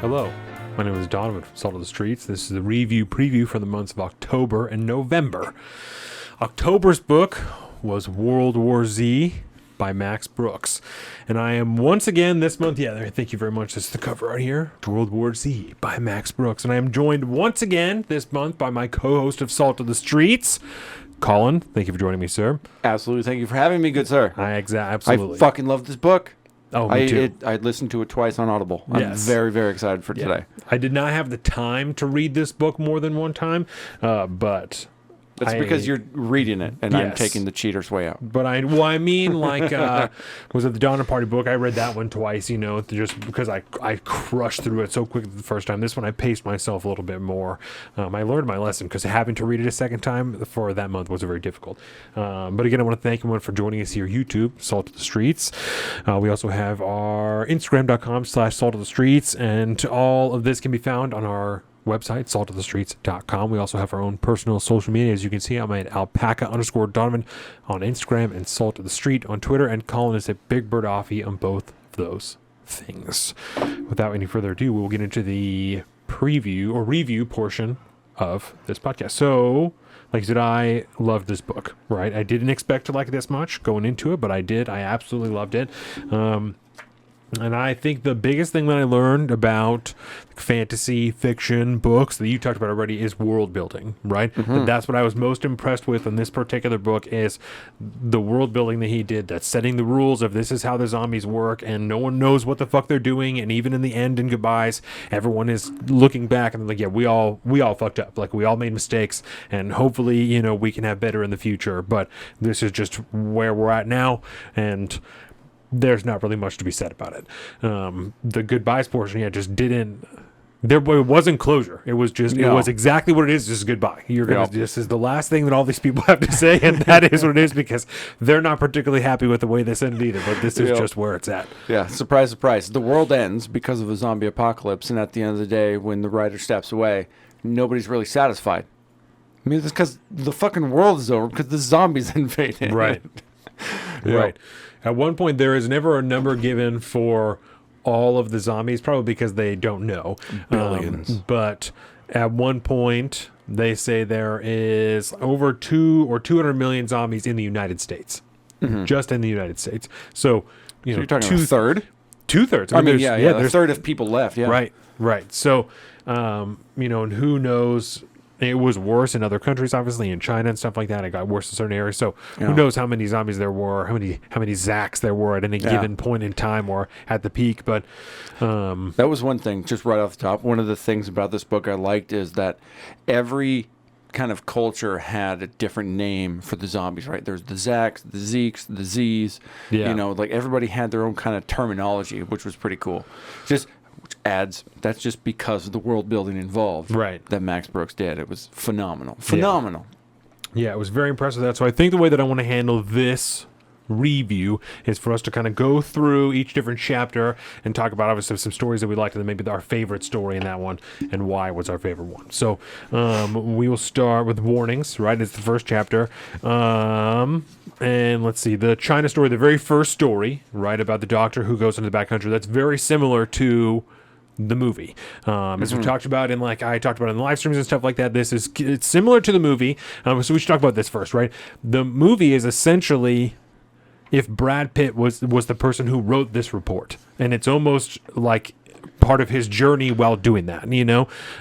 Hello, my name is Donovan from Salt of the Streets. This is the review preview for the months of October and November. October's book was World War Z by Max Brooks. And I am once again this month, thank you very much. This is the cover right here, World War Z by Max Brooks. And I am joined once again this month by my co-host of Salt of the Streets, Colin. Thank you for joining me, sir. Absolutely. Thank you for having me, good sir. Absolutely. I fucking love this book. Oh, me too. I listened to it twice on Audible. I'm very, very excited for today. I did not have the time to read this book more than one time, but... That's because you're reading it, and I'm taking the cheater's way out. But was it the Donner Party book? I read that one twice, just because I crushed through it so quick the first time. This one, I paced myself a little bit more. I learned my lesson because having to read it a second time for that month was very difficult. But again, I want to thank everyone for joining us here, YouTube, Salt of the Streets. We also have our Instagram.com/Salt of the Streets, and all of this can be found on our website, saltofthestreets.com. We also have our own personal social media. As you can see, I'm at alpaca_Donovan on Instagram and Salt of the Street on Twitter, and Colin is at Big Bird Offie on both of those things. Without any further ado, we'll get into the preview or review portion of this podcast. So, like I said, I loved this book, right? I didn't expect to like it this much going into it, but I did. I absolutely loved it. And I think the biggest thing that I learned about fantasy fiction books that you talked about already is world building, right? Mm-hmm. That's what I was most impressed with in this particular book is the world building that he did, that's setting the rules of this is how the zombies work, and no one knows what the fuck they're doing. And even in the end and goodbyes, everyone is looking back and like, yeah, we all fucked up. Like, we all made mistakes, and hopefully, we can have better in the future. But this is just where we're at now, and there's not really much to be said about it. The goodbyes portion, just didn't. It wasn't closure. It was just. It was exactly what it is. Just goodbye. This is the last thing that all these people have to say, and that is what it is because they're not particularly happy with the way this ended either. But this is just where it's at. Yeah. Surprise, surprise. The world ends because of a zombie apocalypse, and at the end of the day, when the writer steps away, nobody's really satisfied. I mean, it's because the fucking world is over because the zombies invaded. Right. Right. At one point, there is never a number given for all of the zombies, probably because they don't know. Billions. But at one point, they say there is over 200 million zombies in the United States. Mm-hmm. Just in the United States. So, you're talking about a third? 2/3. I mean, there's a third of people left, yeah. Right. So, and who knows... It was worse in other countries, obviously in China and stuff like that. It got worse in certain areas. So who knows how many zombies there were, how many Zacks there were at any given point in time or at the peak. But that was one thing, just right off the top. One of the things about this book I liked is that every kind of culture had a different name for the zombies, right? There's the Zacks, the Zeeks, the Zs. Yeah. Like everybody had their own kind of terminology, which was pretty cool. That's just because of the world building involved, right? That Max Brooks did. It was phenomenal. Yeah, it was very impressive. That. So I think the way that I want to handle this review is for us to kind of go through each different chapter and talk about obviously some stories that we liked and then maybe our favorite story in that one and why was our favorite one. So we will start with warnings, right? It's the first chapter. And let's see, the China story, the very first story, right, about the doctor who goes into the backcountry, that's very similar to the movie. As we talked about I talked about in the live streams and stuff like that, it's similar to the movie. So we should talk about this first, right? The movie is essentially if Brad Pitt was the person who wrote this report, and it's almost like part of his journey while doing that,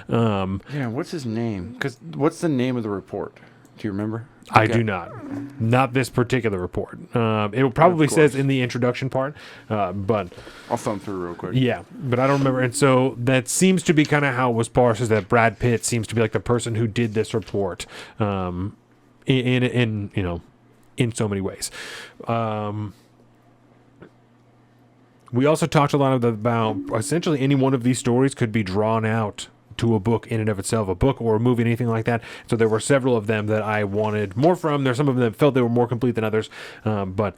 what's his name? Because what's the name of the report? Do you remember? I do not this particular report. It probably says in the introduction part, but I'll thumb through real quick. Yeah, but I don't remember. And so that seems to be kind of how it was parsed, is that Brad Pitt seems to be like the person who did this report in so many ways. We also talked a lot about essentially any one of these stories could be drawn out to a book in and of itself, a book or a movie, anything like that. So there were several of them that I wanted more from. There's some of them that felt they were more complete than others, but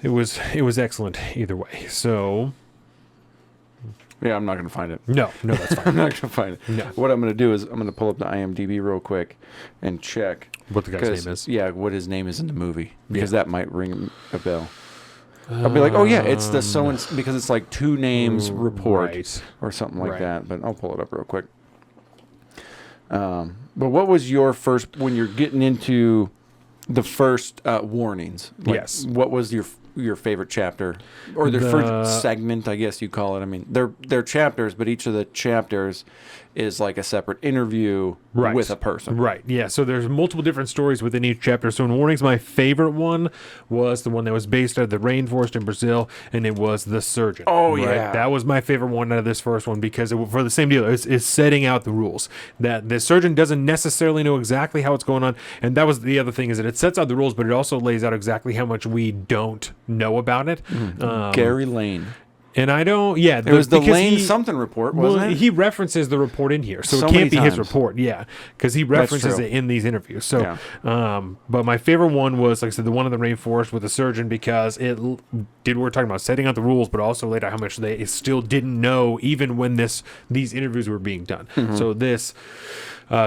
it was excellent either way. So yeah, I'm not going to find it. No, that's fine. I'm not going to find it. No. What I'm going to do is I'm going to pull up the IMDb real quick and check what the guy's name is. Yeah, what his name is in the movie, because that might ring a bell. I'll be like, oh yeah, it's the so and because it's like two names report right. or something like Right. that. But I'll pull it up real quick. But what was your first when you're getting into the first warnings? Like, Yes. What was your favorite chapter or their first segment? I guess you call it. I mean, they're chapters, but each of the chapters is like a separate interview Right. with a person. Right. Yeah. So there's multiple different stories within each chapter. So in Warnings, my favorite one was the one that was based out of the rainforest in Brazil, and it was The Surgeon. Oh, right? yeah. That was my favorite one out of this first one because for the same deal, it's setting out the rules. That the surgeon doesn't necessarily know exactly how it's going on. And that was the other thing is that it sets out the rules, but it also lays out exactly how much we don't know about it. Gary Lane. And I don't, yeah. It was the Lane something report, wasn't it? He references the report in here, so So it many can't be his times. report, yeah, because he references true. it in these interviews. So, but my favorite one was, like I said, the one in the rainforest with the surgeon because it did what we're talking about, setting out the rules, but also laid out how much they still didn't know even when these interviews were being done. Mm-hmm. So this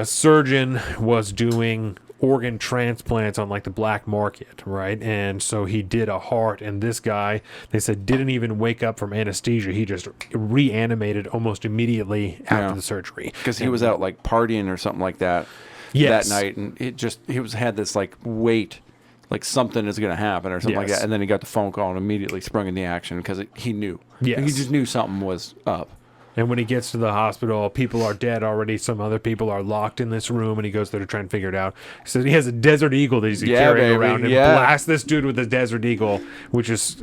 surgeon was doing organ transplants on like the black market, right? And so he did a heart, and this guy, they said, didn't even wake up from anesthesia. He just reanimated almost immediately after the surgery Because he was out like partying or something like that Yes. that night, and had this like weight, like something is going to happen or something like Yes. that, and then he got the phone call and immediately sprung into action because he knew. Yes. He just knew something was up. And when he gets to the hospital, people are dead already. Some other people are locked in this room, and he goes there to try and figure it out. He says he has a Desert Eagle that he's carrying around and blasts this dude with his Desert Eagle, which is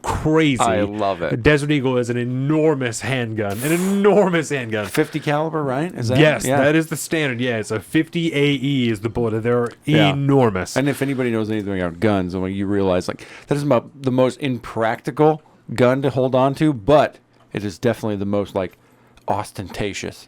crazy. I love it. A Desert Eagle is an enormous handgun. 50 caliber, right? Is that? Yes, yeah. that is the standard. Yeah, it's a 50 AE is the bullet. They're enormous. And if anybody knows anything about guns, when you realize like that is about the most impractical gun to hold on to, but it is definitely the most like ostentatious,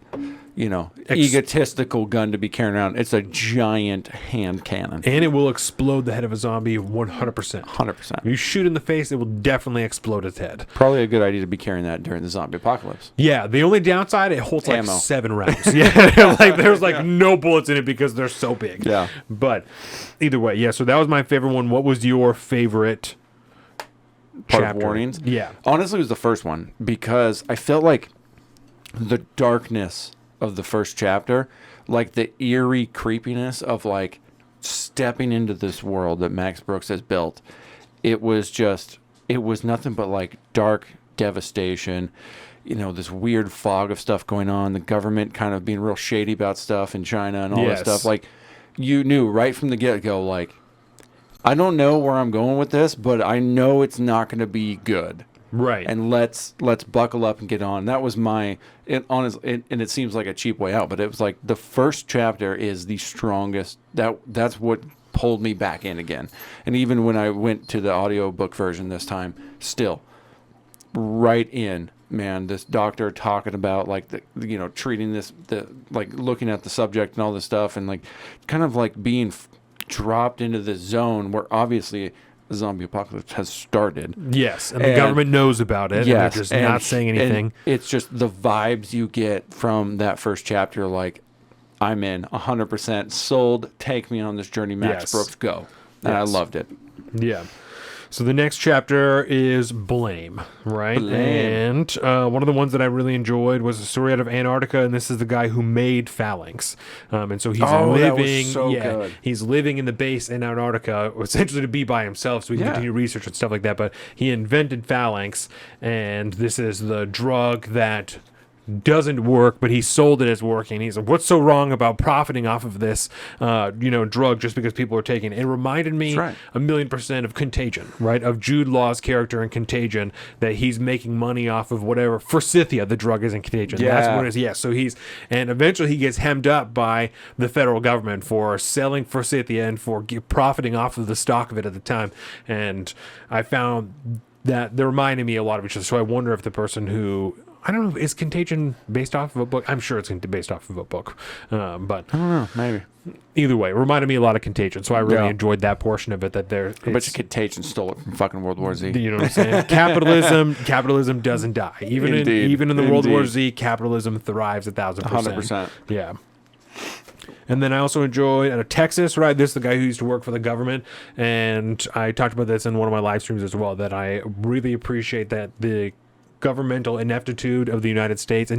egotistical gun to be carrying around. It's a giant hand cannon. And it will explode the head of a zombie 100%. 100%. You shoot in the face, it will definitely explode its head. Probably a good idea to be carrying that during the zombie apocalypse. Yeah, the only downside, it holds like Ammo. 7 rounds. Yeah, like there's like no bullets in it because they're so big. Yeah. But either way, yeah, so that was my favorite one. What was your favorite Part chapter? of Warnings. Yeah. Honestly, it was the first one because I felt like the darkness of the first chapter, like the eerie creepiness of like stepping into this world that Max Brooks has built. It was nothing but like dark devastation, this weird fog of stuff going on, the government kind of being real shady about stuff in China and all this stuff. Like you knew right from the get-go, like, I don't know where I'm going with this, but I know it's not going to be good. Right. And let's buckle up and get on. That was and it seems like a cheap way out, but it was like the first chapter is the strongest. That's what pulled me back in again. And even when I went to the audiobook version this time, still right in, man, this doctor talking about like treating like looking at the subject and all this stuff, and like kind of like being dropped into this zone where obviously the zombie apocalypse has started. Yes, and the government knows about it, and they're just not saying anything. It's just the vibes you get from that first chapter, like, I'm in 100% sold, take me on this journey, Max Brooks, go. And I loved it. Yeah. So the next chapter is Blame, right? And one of the ones that I really enjoyed was a story out of Antarctica, and this is the guy who made Phalanx. And so he's living, that was so good. He's living in the base in Antarctica, essentially to be by himself, so he can continue research and stuff like that. But he invented Phalanx, and this is the drug that doesn't work, but he sold it as working. He's like, what's so wrong about profiting off of this, drug just because people are taking it? It reminded me 1,000,000% of Contagion, right? Of Jude Law's character in Contagion, that he's making money off of whatever. Forsythia, the drug is in Contagion. Yeah. That's what it is. Yeah. So and eventually he gets hemmed up by the federal government for selling Forsythia and for profiting off of the stock of it at the time. And I found that they're reminding me a lot of each other. So I wonder if the person who, I don't know, is Contagion based off of a book? I'm sure it's based off of a book. But I don't know, maybe. Either way, it reminded me a lot of Contagion. So I really enjoyed that portion of it. That I bet you Contagion stole it from fucking World War Z. You know what I'm saying? Capitalism doesn't die. Even in the World War Z, capitalism thrives 1,000%. 100%. Yeah. And then I also enjoyed Texas, right? This is the guy who used to work for the government. And I talked about this in one of my live streams as well, that I really appreciate that the governmental ineptitude of the United States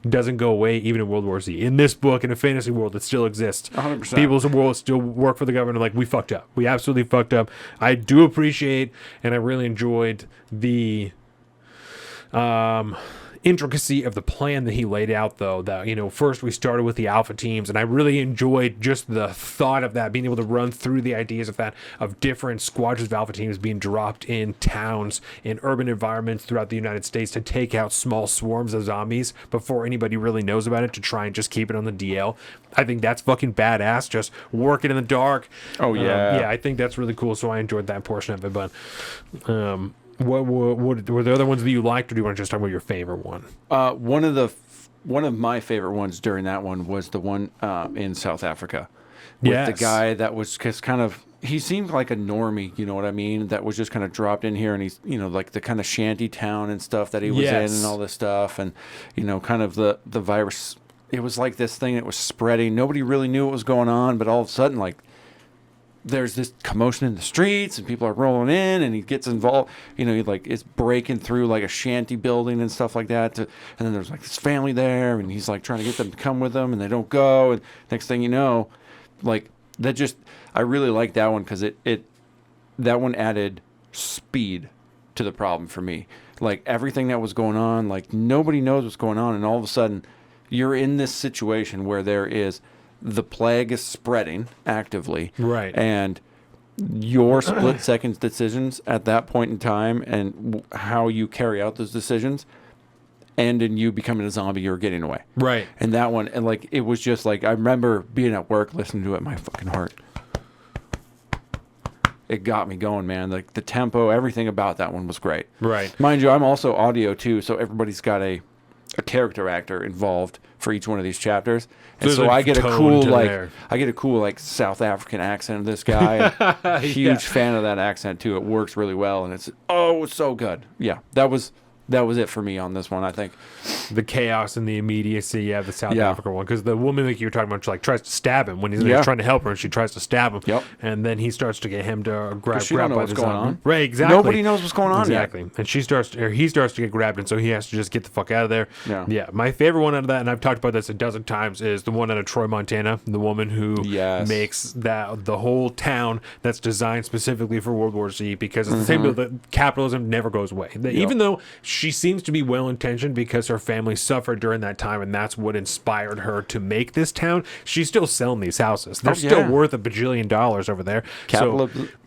doesn't go away even in World War Z. In this book, in a fantasy world, it still exists. 100%. People's world still work for the government. Like, we fucked up. We absolutely fucked up. I do appreciate, and I really enjoyed the intricacy of the plan that he laid out, though, that, you know, first we started with the alpha teams, and I really enjoyed just the thought of that, being able to run through the ideas of that, of different squadrons of alpha teams being dropped in towns, in urban environments throughout the United States to take out small swarms of zombies before anybody really knows about it, to try and just keep it on the DL. I think that's fucking badass, just working in the dark. Oh, yeah. Yeah, I think that's really cool, so I enjoyed that portion of it, but what were the other ones that you liked, or do you want to just talk about your favorite one? One of my favorite ones during that one was the one in South Africa with the guy that was just kind of, he seemed like a normie, you know what I mean? That was just kind of dropped in here, and he's, you know, like the kind of shanty town and stuff that he was in and all this stuff, and, you know, kind of the virus. It was like this thing that was spreading. Nobody really knew what was going on, but all of a sudden, like, there's this commotion in the streets and people are rolling in, and he gets involved, you know, he like it's breaking through like a shanty building and stuff like that, and then there's like this family there, and he's like trying to get them to come with him, and they don't go, and next thing you know, like, that just, I really like that one because that one added speed to the problem for me. Like, everything that was going on, like, nobody knows what's going on, and all of a sudden you're in this situation where the plague is spreading actively. Right. And your split-second decisions at that point in time, and how you carry out those decisions, end in you becoming a zombie or getting away. Right. And that one, and like, it was just like, I remember being at work listening to it, my fucking heart. It got me going, man. Like, the tempo, everything about that one was great. Right. Mind you, I'm also audio too, so everybody's got a character actor involved for each one of these chapters, and so I get a cool like South African accent of this guy. Huge fan of that accent too. It works really well, and it's so good. Yeah, that was it for me on this one. I think the chaos and the immediacy of the South Africa one, because the woman that you were talking about, she like tries to stab him when he's trying to help her, and she tries to stab him. Yep. And then he starts to get him to grab by what's going on. Right, exactly. Nobody knows what's going on exactly. Yet. And he starts to get grabbed, and so he has to just get the fuck out of there. Yeah. My favorite one out of that, and I've talked about this a dozen times, is the one out of Troy, Montana. The woman who makes the whole town that's designed specifically for World War Z, because it's the same deal that capitalism never goes away. Even though she seems to be well-intentioned because her family suffered during that time, and that's what inspired her to make this town, she's still selling these houses. They're still worth $1 bajillion over there.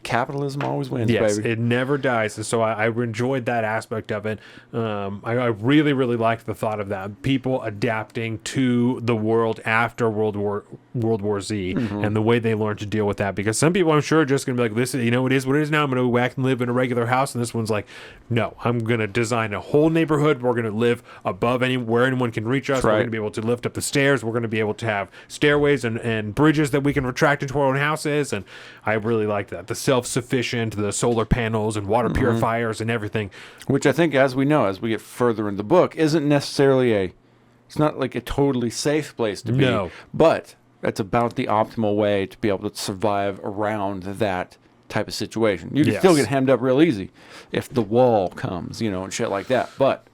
Capitalism always wins, yes, baby. It never dies. And so I enjoyed that aspect of it. I really, really liked the thought of that. People adapting to the world after World War Z, and the way they learn to deal with that. Because some people, I'm sure, are just going to be like, this, you know, it is what it is now. I'm going to go back and live in a regular house. And this one's like, no, I'm going to design a whole neighborhood. We're going to live above where anyone can reach us. We're going to be able to lift up the stairs. We're going to be able to have stairways and bridges that we can retract into our own houses. And I really liked that. The self-sufficient, the solar panels and water purifiers and everything. Which I think, as we know, as we get further in the book, isn't necessarily it's not like a totally safe place to be. No. But that's about the optimal way to be able to survive around that type of situation. You can still get hemmed up real easy if the wall comes, you know, and shit like that. But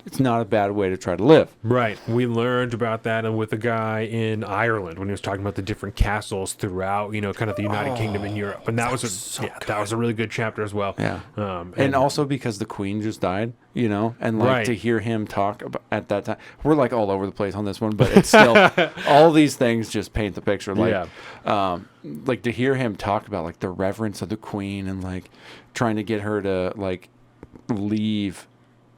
it's not a bad way to try to live. Right. We learned about that with the guy in Ireland when he was talking about the different castles throughout, you know, kind of the United Kingdom in Europe. And that was a really good chapter as well. Yeah. And also because the Queen just died, you know, and like to hear him talk about at that time. We're like all over the place on this one, but it's still all these things just paint the picture. Like, like to hear him talk about like the reverence of the Queen and like trying to get her to like leave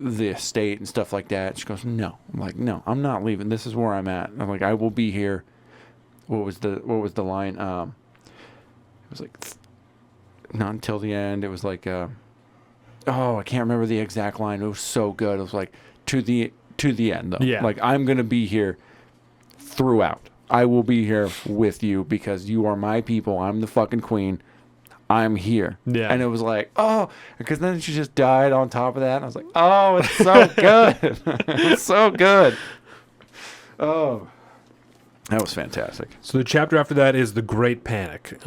the estate and stuff like that. She goes, no. I'm like, no, I'm not leaving. This is where I'm at. I'm like, I will be here. What was the line? It was like not until the end. It was like I can't remember the exact line. It was so good. It was like to the end though. Yeah. Like, I'm gonna be here throughout. I will be here with you because you are my people. I'm the fucking Queen. I'm here. Yeah. And it was like, because then she just died on top of that. And I was like, it's so good. It's so good. Oh. That was fantastic. So the chapter after that is the Great Panic.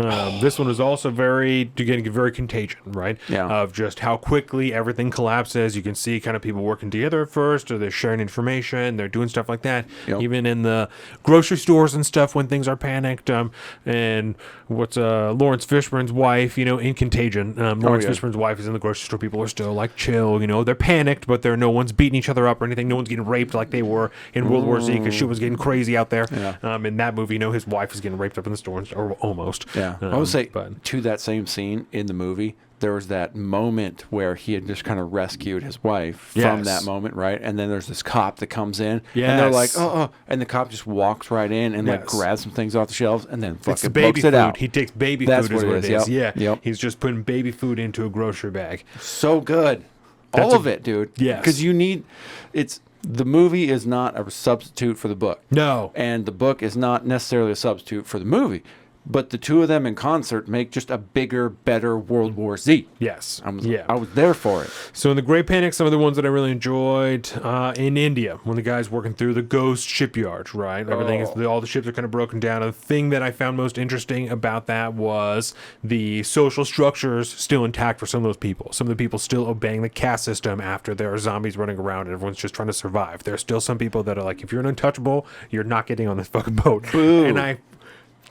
This one is also very contagion, right? Yeah. Of just how quickly everything collapses. You can see kind of people working together at first, or they're sharing information, they're doing stuff like that. Yep. Even in the grocery stores and stuff when things are panicked. And what's Lawrence Fishburne's wife, in Contagion. Lawrence Fishburne's wife is in the grocery store. People are still like chill, they're panicked, but no one's beating each other up or anything. No one's getting raped like they were in World War Z because shit was getting crazy out there. Yeah. In that movie, his wife was getting raped up in the store, or almost. Yeah. I would say, but to that same scene in the movie, there was that moment where he had just kind of rescued his wife from that moment, right? And then there's this cop that comes in, and they're like, oh, and the cop just walks right in and like grabs some things off the shelves and then fucking books it out. He takes baby That's food is what it is. Yep. Yeah. Yep. He's just putting baby food into a grocery bag. So good. All of it, dude. Yes. Because the movie is not a substitute for the book. No. And the book is not necessarily a substitute for the movie. But the two of them in concert make just a bigger, better World War Z. Yes. I was there for it. So in the Great Panic, some of the ones that I really enjoyed in India, when the guy's working through the ghost shipyard, right? Everything is all the ships are kind of broken down. And the thing that I found most interesting about that was the social structures still intact for some of those people. Some of the people still obeying the caste system after there are zombies running around and everyone's just trying to survive. There's still some people that are like, if you're an untouchable, you're not getting on this fucking boat. Boo. And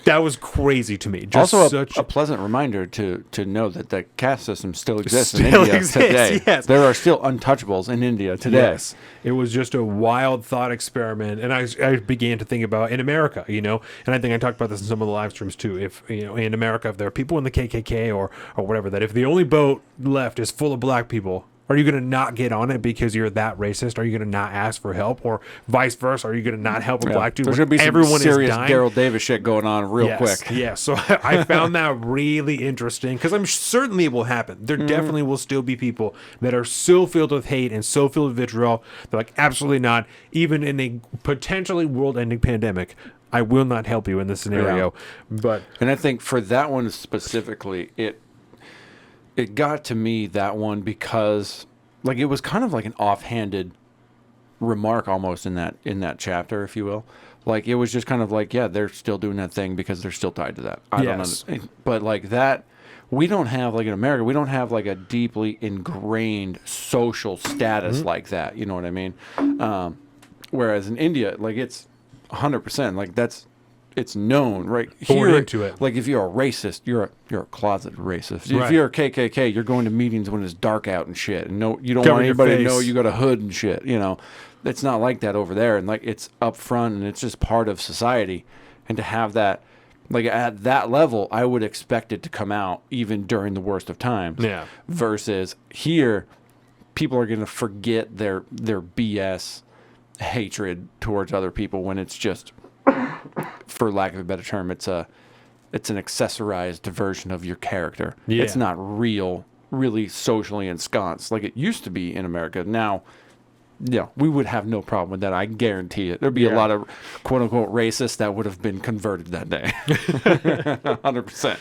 that was crazy to me. Just also, a pleasant reminder to know that the caste system still exists in India today. Yes. There are still untouchables in India today. Yes. It was just a wild thought experiment. And I began to think about in America, and I think I talked about this in some of the live streams too. If, in America, if there are people in the KKK or whatever, that if the only boat left is full of black people, are you going to not get on it because you're that racist? Are you going to not ask for help, or vice versa? Are you going to not help a black dude? There's going to be some serious Daryl Davis shit going on real quick. Yeah, so I found that really interesting because I'm certainly it will happen. There definitely will still be people that are so filled with hate and so filled with vitriol. They're like, absolutely not. Even in a potentially world-ending pandemic, I will not help you in this scenario. Yeah. And I think for that one specifically, it got to me, that one, because like it was kind of like an offhanded remark almost in that chapter, if you will. Like it was just kind of like, yeah, they're still doing that thing because they're still tied to that. I don't know. But like that, we don't have, like in America, we don't have like a deeply ingrained social status like that. You know what I mean? Whereas in India, like it's 100%, like it's known, right? Born into it. Like if you're a racist, you're a closet racist. Right. If you're a KKK, you're going to meetings when it's dark out and shit. And you don't Cover want anybody your to know face. you got a hood and shit. It's not like that over there. And like it's up front and it's just part of society. And to have that, like at that level, I would expect it to come out even during the worst of times. Yeah. Versus here, people are going to forget their BS hatred towards other people when it's just, for lack of a better term, it's an accessorized version of your character. Yeah. It's not really socially ensconced like it used to be in America. Now, we would have no problem with that. I guarantee it. There'd be a lot of quote unquote racists that would have been converted that day. 100%.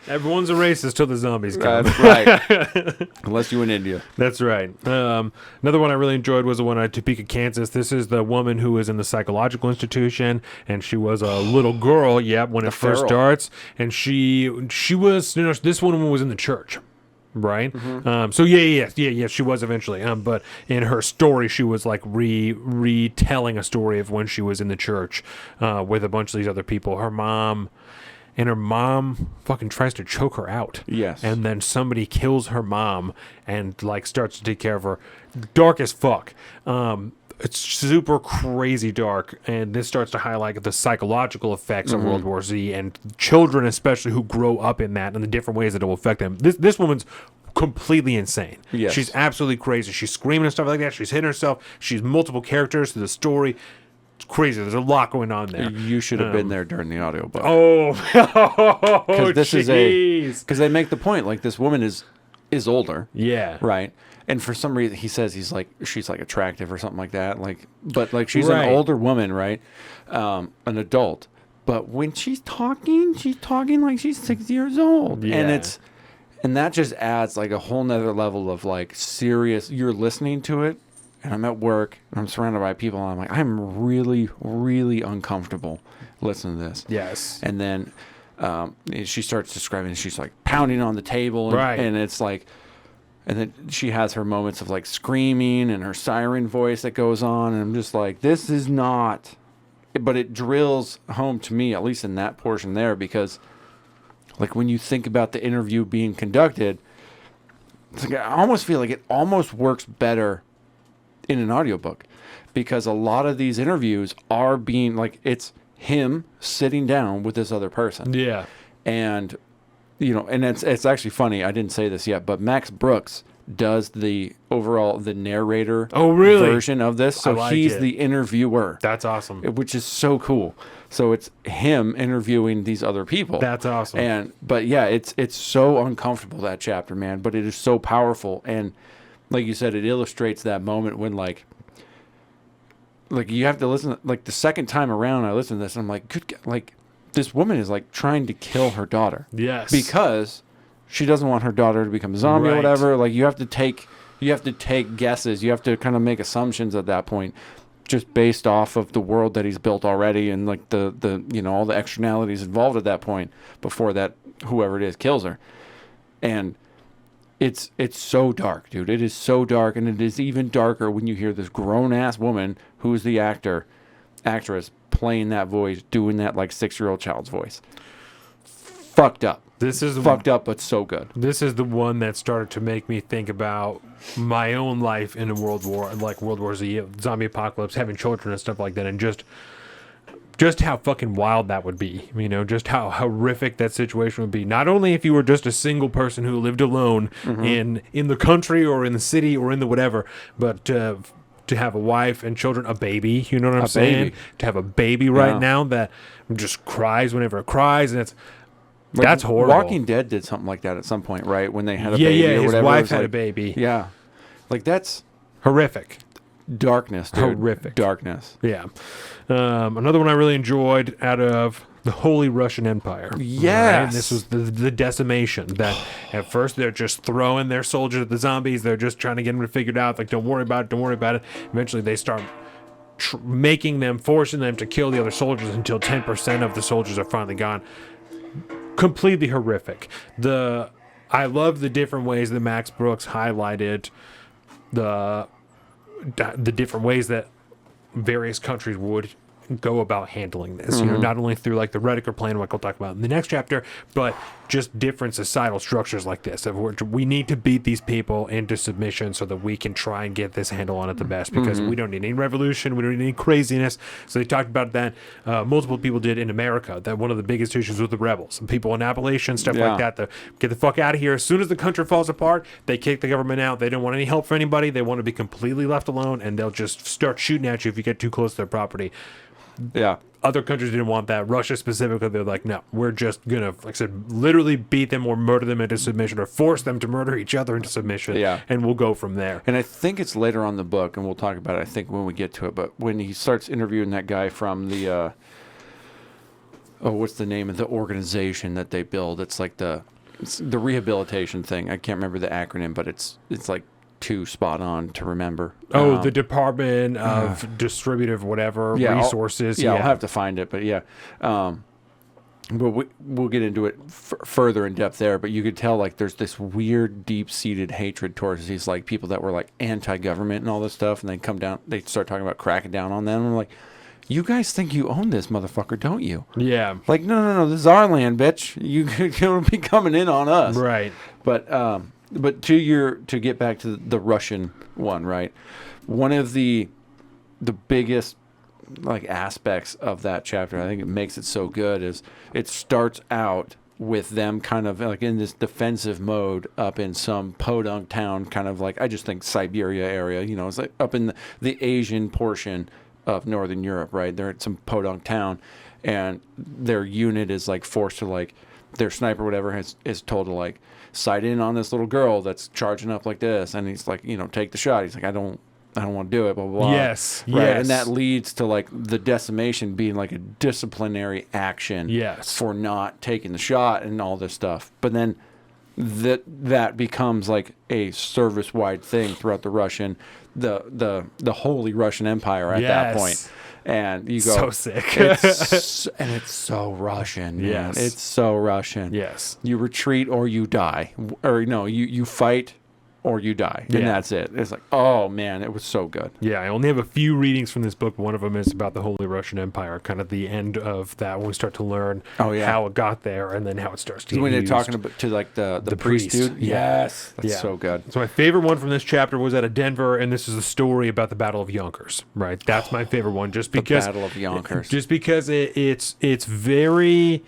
Everyone's a racist till the zombies come. That's right. Unless you're in India. That's right. Another one I really enjoyed was the one at Topeka, Kansas. This is the woman who was in the psychological institution, and she was a little girl, when it first starts. And she was, this woman was in the church. Right. Mm-hmm. So she was eventually. But in her story, she was like retelling a story of when she was in the church with a bunch of these other people. Her mom fucking tries to choke her out. Yes. And then somebody kills her mom and like starts to take care of her. Dark as fuck. It's super crazy dark, and this starts to highlight the psychological effects of World War Z and children, especially who grow up in that, and the different ways that it will affect them. This woman's completely insane. Yes. She's absolutely crazy. She's screaming and stuff like that. She's hitting herself. She's multiple characters to the story. It's crazy. There's a lot going on there. You should have been there during the audiobook. Because this is because they make the point, like this woman is older. Yeah. Right. And for some reason, he says she's like attractive or something like that. But she's Right. an older woman, right? An adult. But when she's talking like she's 6 years old. Yeah. And that just adds like a whole nother level of like serious, you're listening to it. And I'm at work and I'm surrounded by people and I'm like, I'm really, really uncomfortable listen to this. Yes. And then she starts describing, she's like pounding on the table. And, Right. and it's like, and then she has her moments of like screaming and her siren voice that goes on. And I'm just like, this is not, but it drills home to me, at least in that portion there, because like when you think about the interview being conducted, it's like, I almost feel like it almost works better in an audiobook, because a lot of these interviews are being like, it's him sitting down with this other person. Yeah. And, you know, and it's actually funny. I didn't say this yet, but Max Brooks does the narrator version of this. So he's the interviewer. That's awesome. Which is so cool. So it's him interviewing these other people. That's awesome. But yeah, it's so uncomfortable, that chapter, man, but it is so powerful. And like you said, it illustrates that moment when like you have to listen, like the second time around I listened to this, and I'm like, like this woman is like trying to kill her daughter. Yes. Because she doesn't want her daughter to become a zombie or whatever. Like you have to take guesses. You have to kind of make assumptions at that point, just based off of the world that he's built already, and like the you know, all the externalities involved at that point before that whoever it is kills her. And it's so dark, dude. It is so dark, and it is even darker when you hear this grown ass woman who is the actress playing that voice, doing that like 6-year-old child's voice. Fucked up. This is fucked up, but so good. This is the one that started to make me think about my own life in a World War Z, zombie apocalypse, having children and stuff like that, and just how fucking wild that would be. You know, just how horrific that situation would be. Not only if you were just a single person who lived alone in the country or in the city or in the whatever, but to have a wife and children, a baby, you know what I'm saying? Baby. To have a baby right now that just cries whenever it cries, and that's horrible. Walking Dead did something like that at some point, right? When they had a baby or his whatever. wife had a baby. Yeah. Like that's horrific. Darkness, dude. Horrific. Darkness. Yeah. Another one I really enjoyed out of the Holy Russian Empire. Yes. Right? And this was the decimation that at first they're just throwing their soldiers at the zombies. They're just trying to get them to figure it out. Like, don't worry about it. Don't worry about it. Eventually they start forcing them to kill the other soldiers until 10% of the soldiers are finally gone. Completely horrific. I love the different ways that Max Brooks highlighted the different ways that various countries would go about handling this. You know, not only through like the Rediker plan, like we'll talk about in the next chapter, but just different societal structures like this. We need to beat these people into submission so that we can try and get this handle on it the best, because we don't need any revolution, we don't need any craziness. So they talked about that. Multiple people did in America, that one of the biggest issues with the rebels, people in Appalachia, stuff like that, get the fuck out of here. As soon as the country falls apart, they kick the government out. They don't want any help for anybody. They want to be completely left alone, and they'll just start shooting at you if you get too close to their property. Yeah. Other countries didn't want that. Russia specifically, they're like, no, we're just going to, like I said, literally beat them or murder them into submission, or force them to murder each other into submission. Yeah. And we'll go from there. And I think it's later on in the book, and we'll talk about it, I think, when we get to it. But when he starts interviewing that guy from the, what's the name of the organization that they build? It's like the rehabilitation thing. I can't remember the acronym, but it's like too spot on to remember. The Department of Distributive whatever Resources. I'll have to find it, but yeah. But we'll get into it further in depth there. But you could tell like there's this weird, deep-seated hatred towards these like people that were like anti-government and all this stuff, and they start talking about cracking down on them. And I'm like, you guys think you own this motherfucker, don't you? Yeah. Like, no, this is our land, bitch. You'll be coming in on us, right? But to get back to the Russian one, right? One of the biggest like aspects of that chapter, I think it makes it so good, is it starts out with them kind of like in this defensive mode up in some podunk town, kind of like, I just think Siberia area, you know, it's like up in the Asian portion of Northern Europe, right? They're at some podunk town, and their unit is like forced to like, their sniper, whatever, is told to like sight in on this little girl that's charging up like this, and he's like, you know, take the shot. He's like, I don't want to do it, blah, blah, blah. Yes, right? yes. And that leads to like the decimation being like a disciplinary action yes. for not taking the shot and all this stuff. But then that becomes like a service-wide thing throughout the Holy Russian Empire at that point. And you go, so sick. it's so Russian. Man. Yes. It's so Russian. Yes. You retreat or you die. Or no, you fight or you die. And that's it. It's like, oh man, it was so good. Yeah, I only have a few readings from this book. One of them is about the Holy Russian Empire, kind of the end of that when we start to learn how it got there and then how it starts to get when used. they're talking about to like the priest dude. Yes. That's so good. So my favorite one from this chapter was out of Denver, and this is a story about the Battle of Yonkers, right? That's my favorite one, just because the Battle of Yonkers. Just because it's very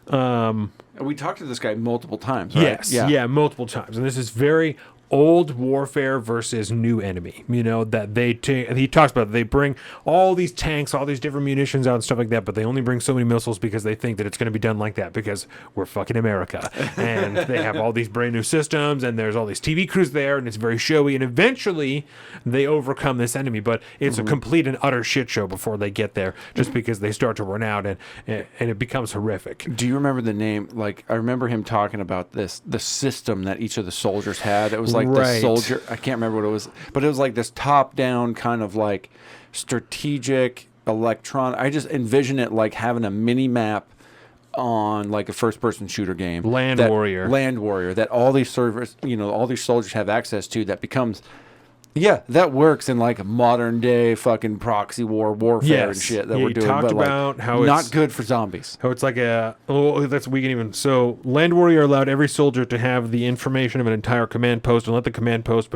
we talked to this guy multiple times, right? Yes, multiple times. And this is very old warfare versus new enemy. You know, that he talks about, they bring all these tanks, all these different munitions out and stuff like that, but they only bring so many missiles because they think that it's going to be done like that because we're fucking America. And they have all these brand new systems, and there's all these TV crews there, and it's very showy, and eventually they overcome this enemy, but it's a complete and utter shit show before they get there, just because they start to run out, and it becomes horrific. Do you remember the name? Like, I remember him talking about the system that each of the soldiers had. It was like the soldier, I can't remember what it was, but it was like this top-down kind of like strategic electron. I just envision it like having a mini map on like a first-person shooter game. Land Warrior that all these servers, all these soldiers have access to. That becomes, that works in like a modern day fucking proxy warfare and shit that we're doing. Talked but about like, how not it's good for zombies. How it's like so Land Warrior allowed every soldier to have the information of an entire command post and let the command post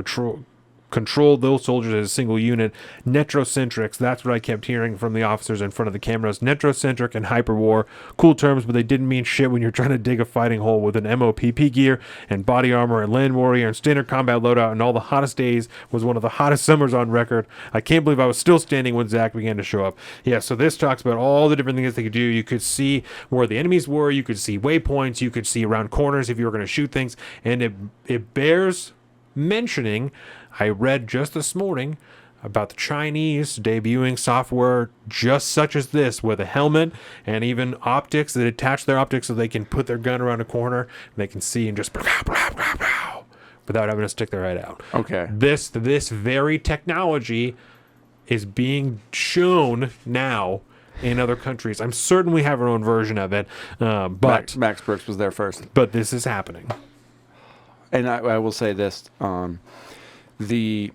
control those soldiers as a single unit. Netrocentrics, that's what I kept hearing from the officers in front of the cameras. Netrocentric and hyperwar, cool terms, but they didn't mean shit when you're trying to dig a fighting hole with an MOPP gear and body armor and Land Warrior and standard combat loadout, and all the hottest days was one of the hottest summers on record. I can't believe I was still standing when Zach began to show up. Yeah, so this talks about all the different things they could do. You could see where the enemies were, you could see waypoints, you could see around corners if you were going to shoot things, and it bears mentioning, I read just this morning about the Chinese debuting software just such as this, with a helmet and even optics that attach their optics so they can put their gun around a corner and they can see and just without having to stick their head out. Okay. This very technology is being shown now in other countries. I'm certain we have our own version of it, but Max Brooks was there first. But this is happening. And I will say this, the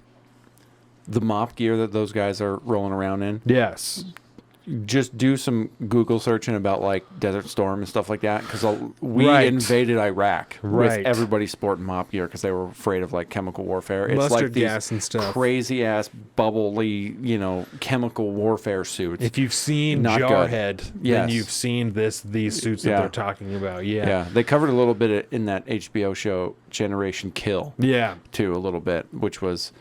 mop gear that those guys are rolling around in. Yes. Just do some Google searching about like Desert Storm and stuff like that, because we invaded Iraq with everybody sporting mop gear because they were afraid of like chemical warfare. It's Mustard like these gas and stuff. Crazy ass bubbly, chemical warfare suits. If you've seen Jarhead, then you've seen these suits that they're talking about. Yeah, they covered a little bit in that HBO show Generation Kill. Yeah, too, a little bit, which was,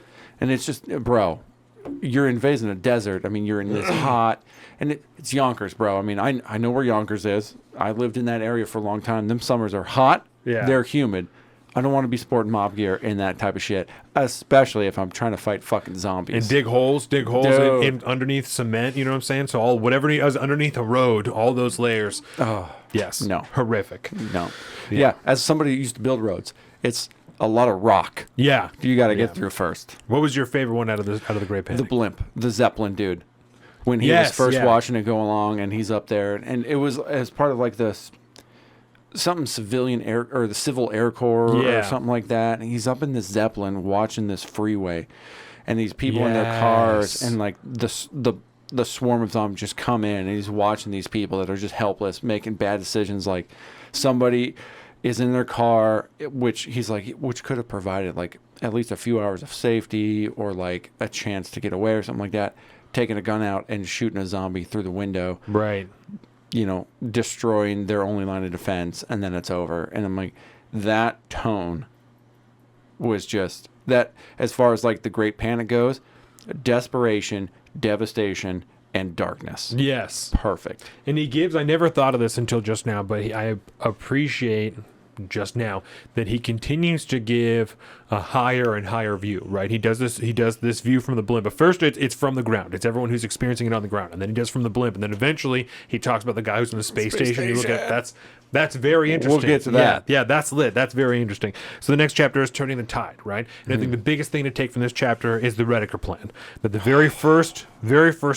and it's just, bro, you're invading a desert. I mean, you're in this hot. And it's Yonkers, bro. I mean, I know where Yonkers is. I lived in that area for a long time. Them summers are hot. Yeah. They're humid. I don't want to be sporting mob gear in that type of shit, especially if I'm trying to fight fucking zombies. And dig holes in underneath cement, you know what I'm saying? So whatever is underneath a road, all those layers. Oh, yes. No. Horrific. No. Yeah. As somebody who used to build roads, it's a lot of rock. Yeah. You got to get through first. What was your favorite one out of the Great Panic? The blimp, the Zeppelin dude. When he was first watching it go along, and he's up there, and it was as part of like this something civilian air or the Civil Air Corps or something like that. And he's up in this Zeppelin watching this freeway, and these people in their cars, and like the swarm of zombies just come in, and he's watching these people that are just helpless, making bad decisions. Like somebody is in their car, which could have provided like at least a few hours of safety or like a chance to get away or something like that. Taking a gun out and shooting a zombie through the window. Right. Destroying their only line of defense, and then it's over. And I'm like, that tone was just that, as far as like the Great Panic goes, desperation, devastation, and darkness. Yes. Perfect. And I never thought of this until just now, but I appreciate just now, that he continues to give a higher and higher view, right? He does this view from the blimp, but first it's from the ground. It's everyone who's experiencing it on the ground, and then he does from the blimp, and then eventually he talks about the guy who's in the space station. You look at that's very interesting. We'll get to that. Yeah, that's lit. That's very interesting. So the next chapter is turning the tide, right? And I think the biggest thing to take from this chapter is the Rediker plan. That the very first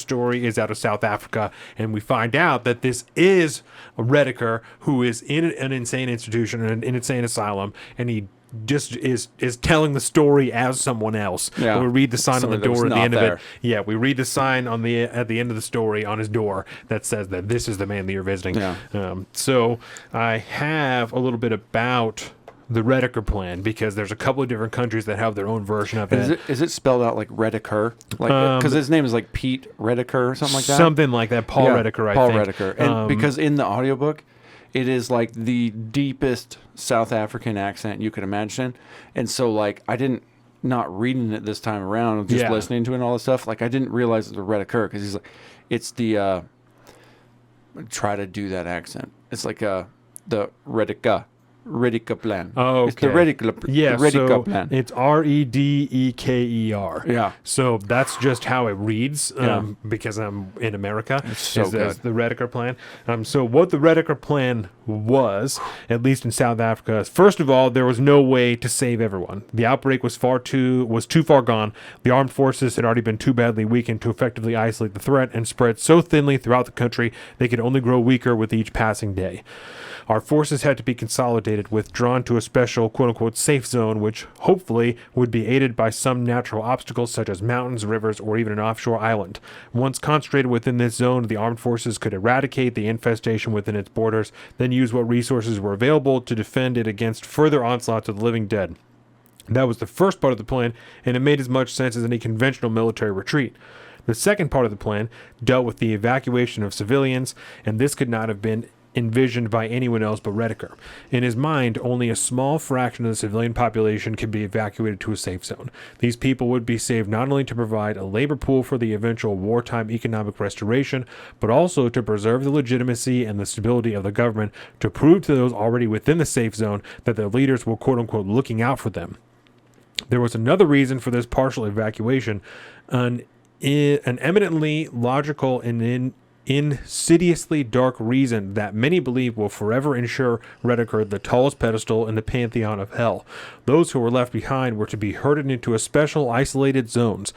story is out of South Africa, and we find out that this is a Rediker who is in an insane institution, an insane asylum, and he just is telling the story as someone else. Yeah. We read the sign on the door at the end of there. it. Yeah, we read the sign at the end of the story on his door that says that this is the man that you're visiting. Yeah. So I have a little bit about the Rediker plan because there's a couple of different countries that have their own version of it. Is it spelled out like Rediker? Like because his name is like Pete Rediker or something like that. Something like that. Paul Rediker, I think. Paul Rediker. And because in the audiobook, it is like the deepest South African accent you could imagine. And so like not reading it this time around, just listening to it and all this stuff, like I didn't realize it was Rediker because he's like, it's the try to do that accent. It's like the Rediker plan. Oh, okay. It's the Rediker plan. It's Redeker. Yeah. So that's just how it reads because I'm in America. It's so good. The Rediker plan. So what the Rediker plan was, at least in South Africa, first of all, there was no way to save everyone. The outbreak was too far gone. The armed forces had already been too badly weakened to effectively isolate the threat and spread so thinly throughout the country they could only grow weaker with each passing day. Our forces had to be consolidated, withdrawn to a special quote-unquote safe zone, which hopefully would be aided by some natural obstacles such as mountains, rivers, or even an offshore island. Once concentrated within this zone, the armed forces could eradicate the infestation within its borders, then use what resources were available to defend it against further onslaughts of the living dead. That was the first part of the plan, and it made as much sense as any conventional military retreat. The second part of the plan dealt with the evacuation of civilians, and this could not have been envisioned by anyone else but Rediker. In his mind, only a small fraction of the civilian population could be evacuated to a safe zone. These people would be saved not only to provide a labor pool for the eventual wartime economic restoration, but also to preserve the legitimacy and the stability of the government, to prove to those already within the safe zone that their leaders were quote-unquote looking out for them. There was another reason for this partial evacuation, an eminently logical and insidiously dark reason that many believe will forever ensure Rediker the tallest pedestal in the pantheon of hell. Those who were left behind were to be herded into a special isolated zones.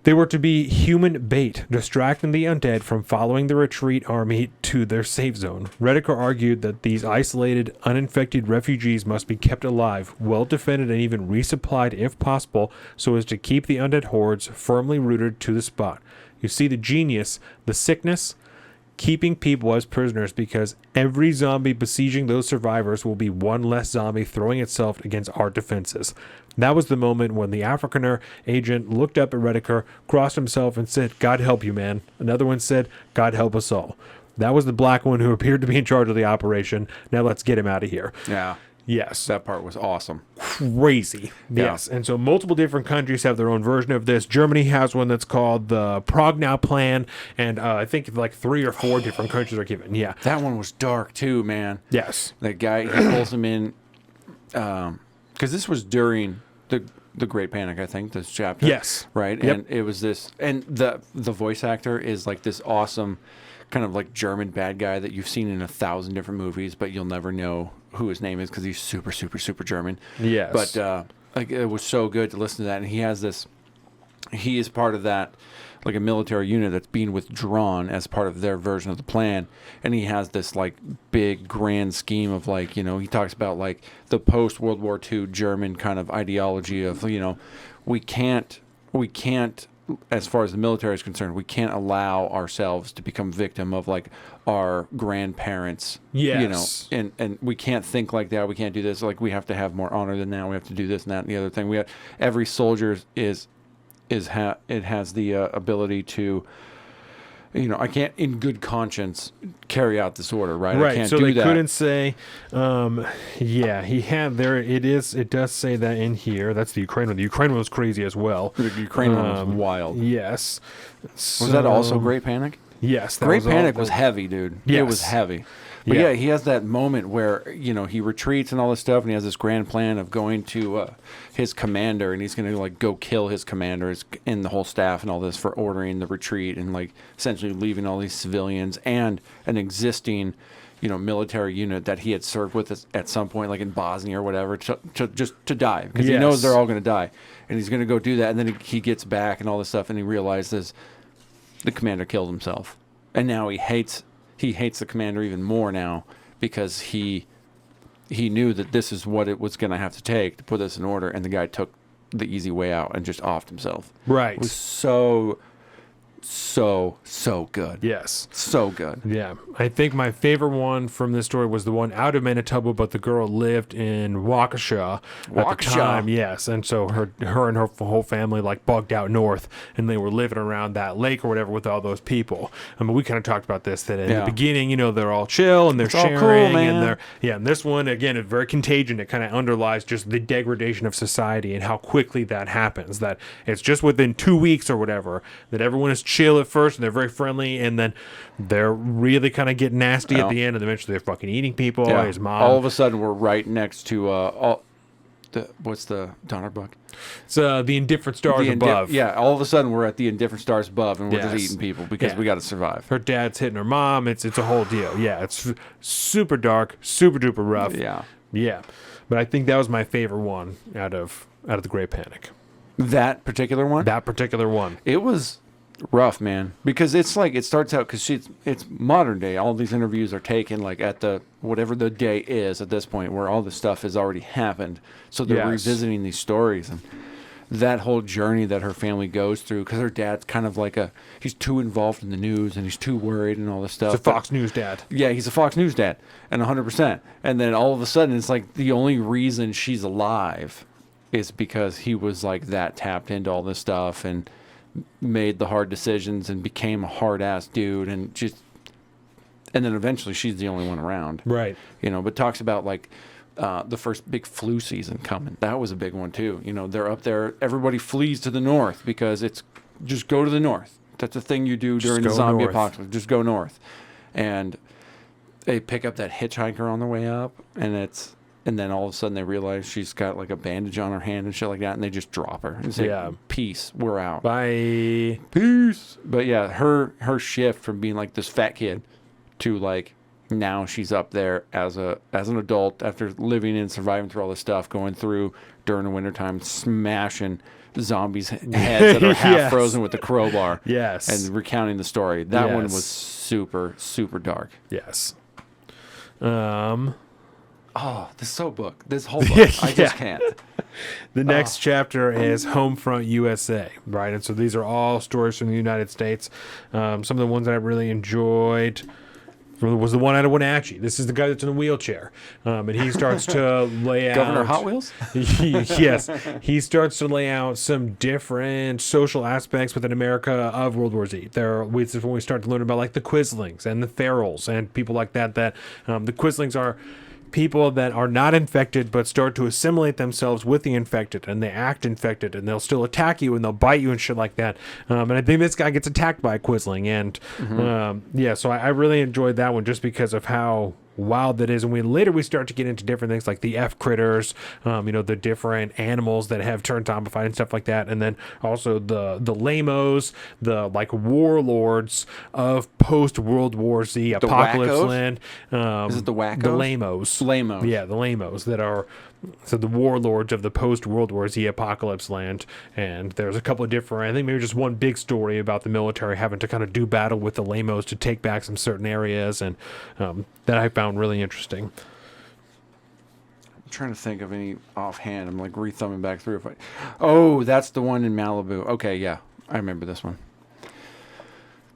They were to be human bait, distracting the undead from following the retreat army to their safe zone. Rediker argued that these isolated, uninfected refugees must be kept alive, well defended, and even resupplied if possible, so as to keep the undead hordes firmly rooted to the spot. You see the genius, the sickness, keeping people as prisoners, because every zombie besieging those survivors will be one less zombie throwing itself against our defenses. That was the moment when the Afrikaner agent looked up at Rediker, crossed himself, and said, "God help you, man." Another one said, "God help us all." That was the black one who appeared to be in charge of the operation. Now let's get him out of here. Yeah. Yes. That part was awesome. Crazy. Yeah. Yes. And so multiple different countries have their own version of this. Germany has one that's called the Prognow Plan, and I think like 3 or 4 different countries are given. Yeah. That one was dark too, man. Yes. That guy, he pulls him in, because this was during the Great Panic, I think, this chapter. Yes. Right? Yep. And it was this, and the voice actor is like this awesome kind of like German bad guy that you've seen in 1,000 different movies, but you'll never know who his name is because he's super, super, super German. Yes. But like it was so good to listen to that. And he is part of that, like a military unit that's being withdrawn as part of their version of the plan. And he has this like big grand scheme of like, you know, he talks about like the post World War II German kind of ideology of, you know, we can't, as far as the military is concerned, we can't allow ourselves to become victim of like our grandparents. Yes. You know, and we can't think like that. We can't do this. Like we have to have more honor than that. We have to do this and that and the other thing. Every soldier it has the ability to, you know, I can't in good conscience carry out this order, right? Right. I can't so do they that. couldn't say, he had there. It does say that in here. That's the Ukraine one. The Ukraine one was crazy as well. The Ukraine one was wild. Yes. Was that also Great Panic? Yes. Great Panic was heavy, dude. Yes. It was heavy. But yeah, he has that moment where, you know, he retreats and all this stuff, and he has this grand plan of going to his commander, and he's going to, like, go kill his commanders and the whole staff and all this for ordering the retreat and, like, essentially leaving all these civilians and an existing, you know, military unit that he had served with at some point, like in Bosnia or whatever, to just to die, because he knows they're all going to die. And he's going to go do that, and then he gets back and all this stuff, and he realizes the commander killed himself. And now he hates the commander even more now, because he knew that this is what it was going to have to take to put this in order, and the guy took the easy way out and just offed himself. Right. It was so good. Yes. So good. Yeah. I think my favorite one from this story was the one out of Manitoba, but the girl lived in Waukesha at the time. Yes. And so her and her whole family like bugged out north, and they were living around that lake or whatever with all those people. I mean, we kind of talked about this, that in the beginning, you know, they're all chill and they're sharing. Cool, man. And this one, again, is very contagion. It kind of underlies just the degradation of society and how quickly that happens, that it's just within 2 weeks or whatever that everyone is chill at first and they're very friendly, and then they're really kind of getting nasty at the end, and eventually they're fucking eating people. His mom. All of a sudden, we're right next to what's the Donnerbuck? It's the Indifferent Stars Above. All of a sudden we're at the Indifferent Stars Above, and we're just eating people because we got to survive. Her dad's hitting her mom. It's a whole deal. Yeah, it's super dark, super duper rough. Yeah. But I think that was my favorite one out of the Great Panic. That particular one. It was rough, man, because it's like, it starts out, because it's modern day. All these interviews are taken like at the whatever the day is at this point, where all this stuff has already happened, so they're revisiting these stories, and that whole journey that her family goes through, because her dad's kind of like he's too involved in the news, and he's too worried and all this stuff. He's a Fox News dad. Yeah, he's a Fox News dad, and 100%. And then all of a sudden, it's like the only reason she's alive is because he was like that tapped into all this stuff and made the hard decisions and became a hard ass dude, and then eventually she's the only one around, right? You know, but talks about like the first big flu season coming. That was a big one too. You know, they're up there, everybody flees to the north because it's just go to the north. That's the thing you do during the zombie apocalypse. Just go north. And they pick up that hitchhiker on the way up, and then all of a sudden they realize she's got like a bandage on her hand and shit like that, and they just drop her and say, peace, we're out. Bye. Peace. But yeah, her shift from being like this fat kid to like now she's up there as an adult after living and surviving through all this stuff, going through during the wintertime, smashing zombies' heads that are half frozen with the crowbar. Yes. And recounting the story. That one was super, super dark. Yes. Oh, this whole book. I just can't. The next chapter is Homefront USA, right? And so these are all stories from the United States. Some of the ones that I really enjoyed was the one out of Wenatchee. This is the guy that's in the wheelchair. And he starts to lay out... Governor Hot Wheels? Yes. He starts to lay out some different social aspects within America of World War Z. This is when we start to learn about like the Quislings and the Ferals and people like that the Quislings are people that are not infected but start to assimilate themselves with the infected, and they act infected, and they'll still attack you and they'll bite you and shit like that. And I think this guy gets attacked by a Quisling, and so I really enjoyed that one just because of how wild that is. And later we start to get into different things like the F critters, the different animals that have turned zombified and stuff like that, and then also the lamos, the like warlords of post World War Z apocalypse land. Is it the wackos? The lamos. Yeah, the lamos that are the warlords of the post World War Z apocalypse land. And there's a couple of different, I think maybe just one big story about the military having to kind of do battle with the lamos to take back some certain areas, and that I found really interesting. I'm trying to think of any offhand. I'm like re-thumbing back through. Oh, that's the one in Malibu. Okay, yeah, I remember this one.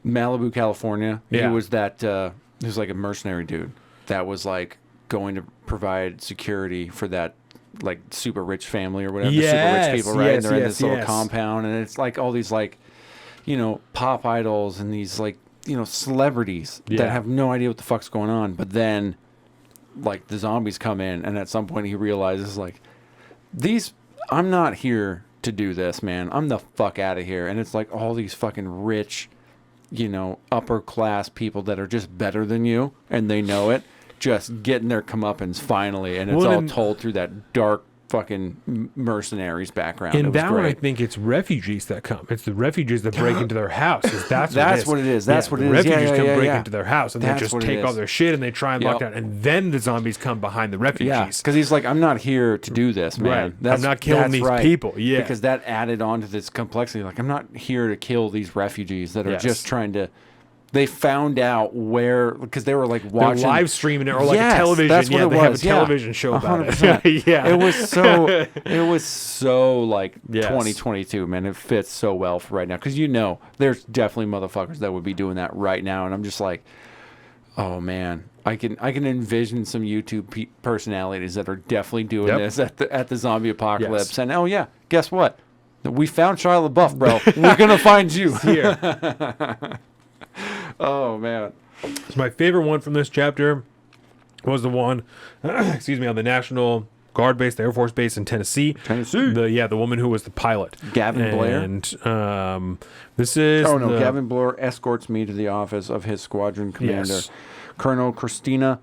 Malibu, California. Yeah. He was he was like a mercenary dude that was like going to provide security for that like super rich family or whatever. Yes, the super rich people, right? And they're in this little yes. compound, and it's like all these like, pop idols and these like, celebrities that have no idea what the fuck's going on. But then like the zombies come in, and at some point he realizes like, I'm not here to do this, man. I'm the fuck out of here. And it's like all these fucking rich, upper class people that are just better than you, and they know it. just getting their comeuppance finally, and it's all told through that dark fucking mercenaries background. And that one, I think it's refugees that come. It's the refugees that break into their house. That's what it is. That's what it is. Refugees come break into their house, and they just take all their shit, and they try and lock down. And then the zombies come behind the refugees. Yeah, because he's like, I'm not here to do this, man. Right. I'm not killing these people. Yeah, because that added on to this complexity. Like, I'm not here to kill these refugees that are just trying to. They found out where, because they were like watching. They're live streaming it, or like a television. That's what it they was. have a television show about it. Yeah. It was so like 2022, man. It fits so well for right now. Because there's definitely motherfuckers that would be doing that right now. And I'm just like, oh man. I can envision some YouTube personalities that are definitely doing this at the zombie apocalypse. Yes. And guess what? We found Shia LaBeouf, bro. We're going to find you. Here. Oh man! So my favorite one from this chapter was the one, on the National Guard base, the Air Force base in Tennessee. The woman who was the pilot, Gavin Blair. And this is Gavin Blair escorts me to the office of his squadron commander, Colonel Christina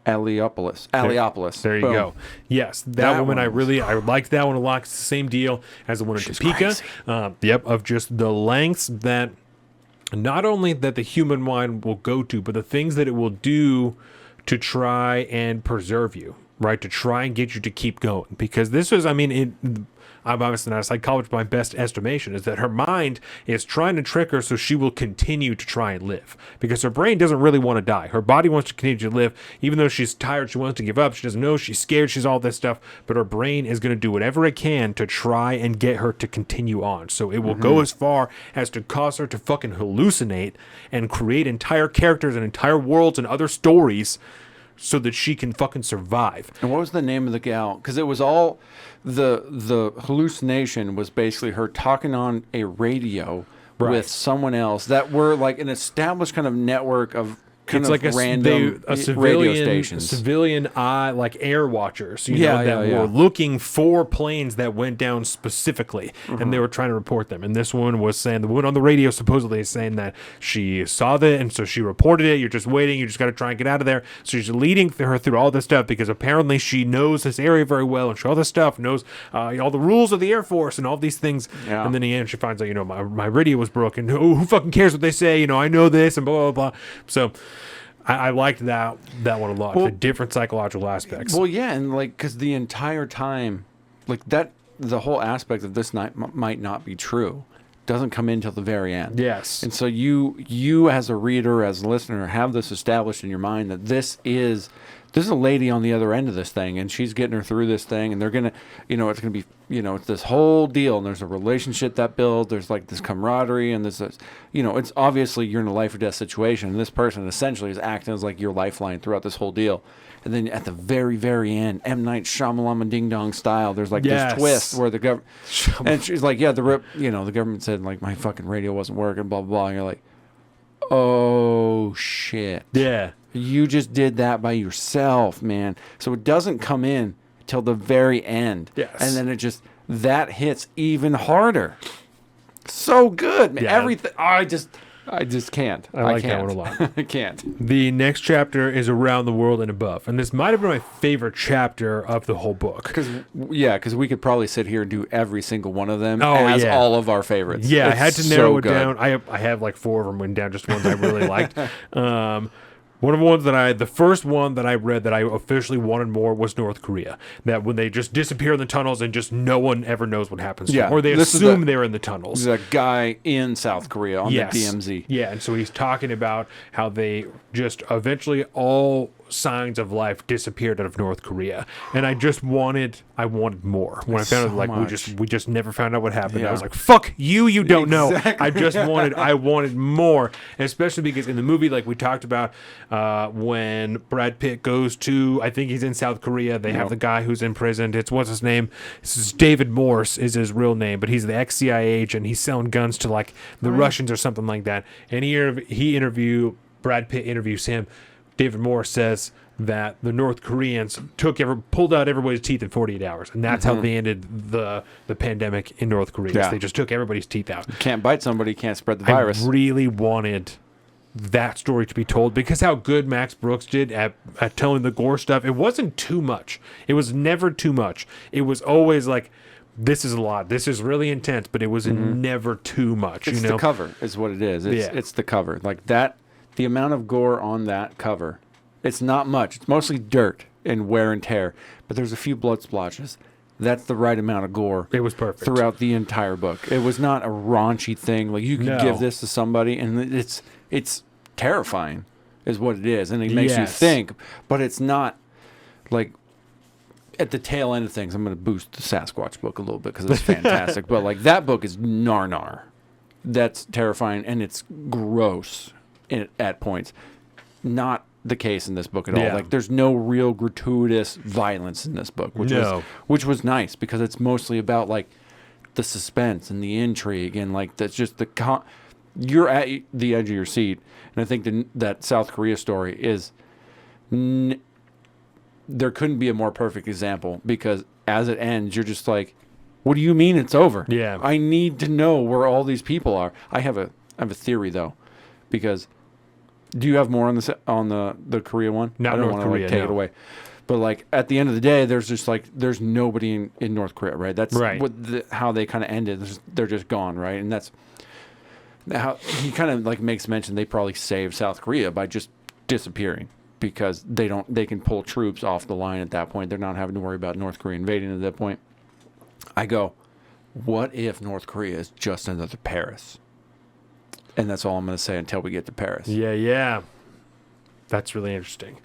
Aliopolis. There you go. Yes, that woman, I liked that one a lot. It's the same deal as the one in Topeka. Of just the lengths that not only that the human mind will go to, but the things that it will do to try and preserve you, right? To try and get you to keep going. Because this was, I'm obviously not a psychologist, but my best estimation is that her mind is trying to trick her so she will continue to try and live. Because her brain doesn't really want to die. Her body wants to continue to live. Even though she's tired, she wants to give up. She doesn't know, she's scared, she's all this stuff. But her brain is going to do whatever it can to try and get her to continue on. So it will go as far as to cause her to fucking hallucinate and create entire characters and entire worlds and other stories so that she can fucking survive. And what was the name of the gal? Because it was all the hallucination was basically her talking on a radio with someone else that were like an established kind of network of random radio stations. Civilian like air watchers, were looking for planes that went down specifically, and they were trying to report them. And this one was saying, the one on the radio supposedly is saying that she saw that, and so she reported it. You're just waiting. You just got to try and get out of there. So she's leading her through all this stuff because apparently she knows this area very well, and she all this stuff knows all the rules of the Air Force and all these things. Yeah. And then in the end, she finds out, my radio was broken. Who fucking cares what they say? I know this and blah blah blah. So I liked that one a lot. The different psychological aspects. Well, yeah, and because the entire time, the whole aspect of this might not be true doesn't come in till the very end. Yes. And so you as a reader, as a listener, have this established in your mind that this is a lady on the other end of this thing, and she's getting her through this thing, and they're gonna, it's gonna be, it's this whole deal, and there's a relationship that builds. There's this camaraderie, and there's this, it's obviously you're in a life or death situation, and this person essentially is acting as your lifeline throughout this whole deal. And then at the very, very end, M. Night Shyamalan Ding Dong style, there's this twist where the government, and she's like, the government said my fucking radio wasn't working, blah blah blah, and you're like, oh shit, yeah. You just did that by yourself, man. So it doesn't come in till the very end. Yes. And then that hits even harder. So good, man. Yeah. Everything. I just can't. I like that one a lot. I can't. The next chapter is Around the World and Above. And this might have been my favorite chapter of the whole book. Because we could probably sit here and do every single one of them as all of our favorites. Yeah, I had to narrow it down. I have 4 of them written down, just ones I really liked. One of the ones the first one that I read that I officially wanted more was North Korea. That when they just disappear in the tunnels and just no one ever knows what happens to them. Or they assume they're in the tunnels. There's a guy in South Korea on the DMZ. Yeah, and so he's talking about how they just eventually all signs of life disappeared out of North Korea, and I wanted more. When I found out we just never found out what happened. Yeah. I was like, fuck you don't know. I wanted more, and especially because in the movie, we talked about, when Brad Pitt goes to, I think he's in South Korea, they have the guy who's in prison. It's what's his name? This is David Morse is his real name, but he's the ex-CIA agent. He's selling guns to the Russians or something like that. And Brad Pitt interviews him. David Morse says that the North Koreans pulled out everybody's teeth in 48 hours, and that's how they ended the pandemic in North Korea. Yeah. They just took everybody's teeth out. You can't bite somebody, you can't spread the virus. I really wanted that story to be told, because how good Max Brooks did at telling the gore stuff. It wasn't too much. It was never too much. It was always like, this is a lot. This is really intense, but it was never too much. It's the cover is what it is. It's the cover. Like that, the amount of gore on that cover, it's not much. It's mostly dirt and wear and tear, but there's a few blood splotches. That's the right amount of gore. It was perfect throughout the entire book. It was not a raunchy thing. Like you could give this to somebody, and it's terrifying, is what it is, and it makes you think. But it's not like at the tail end of things. I'm going to boost the Sasquatch book a little bit because it's fantastic. But like that book is gnar. That's terrifying, and it's gross at points. Not the case in this book at all. Like there's no real gratuitous violence in this book, which was nice, because it's mostly about like the suspense and the intrigue, and like that's just you're at the edge of your seat. And I think that South Korea story is there couldn't be a more perfect example, because as it ends, you're just like, what do you mean it's over? Yeah, I need to know where all these people are. I have a theory though, because do you have more on the Korea one? Not I don't North want to Korea, take it away. But like at the end of the day, there's just like there's nobody in North Korea, right? That's right. How they kind of ended. They're just gone, right? And that's how he kind of like makes mention they probably saved South Korea by just disappearing, because they can pull troops off the line at that point. They're not having to worry about North Korea invading at that point. I go, what if North Korea is just another Paris? And that's all I'm going to say until we get to Paris. Yeah. That's really interesting.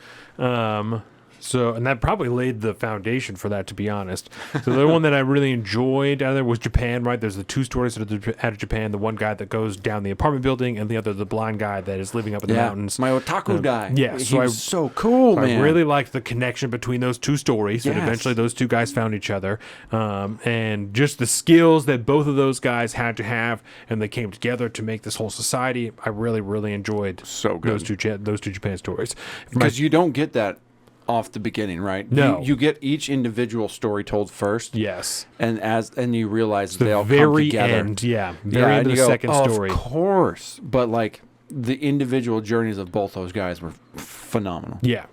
And that probably laid the foundation for that, to be honest. So the one that I really enjoyed out of there was Japan, right? There's the two stories out of Japan. The one guy that goes down the apartment building, and the other, the blind guy that is living up in the mountains. My otaku guy. Yeah. He was so cool, man. I really liked the connection between those two stories. And eventually those two guys found each other. And just the skills that both of those guys had to have, and they came together to make this whole society. I really, really enjoyed those two Japan stories. Because you don't get that off the beginning, right? No. You get each individual story told first. Yes. And you realize they all very come together. End, very end of the second story. Of course. But like the individual journeys of both those guys were phenomenal. Yeah.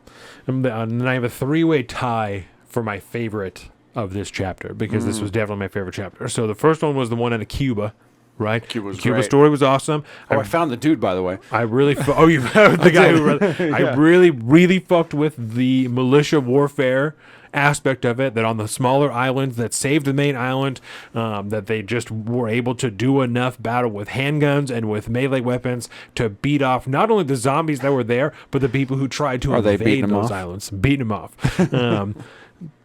And I have a three-way tie for my favorite of this chapter, because this was definitely my favorite chapter. So the first one was the one out of Cuba. Right, Cuba story was awesome. I found the dude, by the way. I really, you found the guy who. I really, really fucked with the militia warfare aspect of it. That on the smaller islands that saved the main island, that they just were able to do enough battle with handguns and with melee weapons to beat off not only the zombies that were there, but the people who tried to invade those islands, beating them off.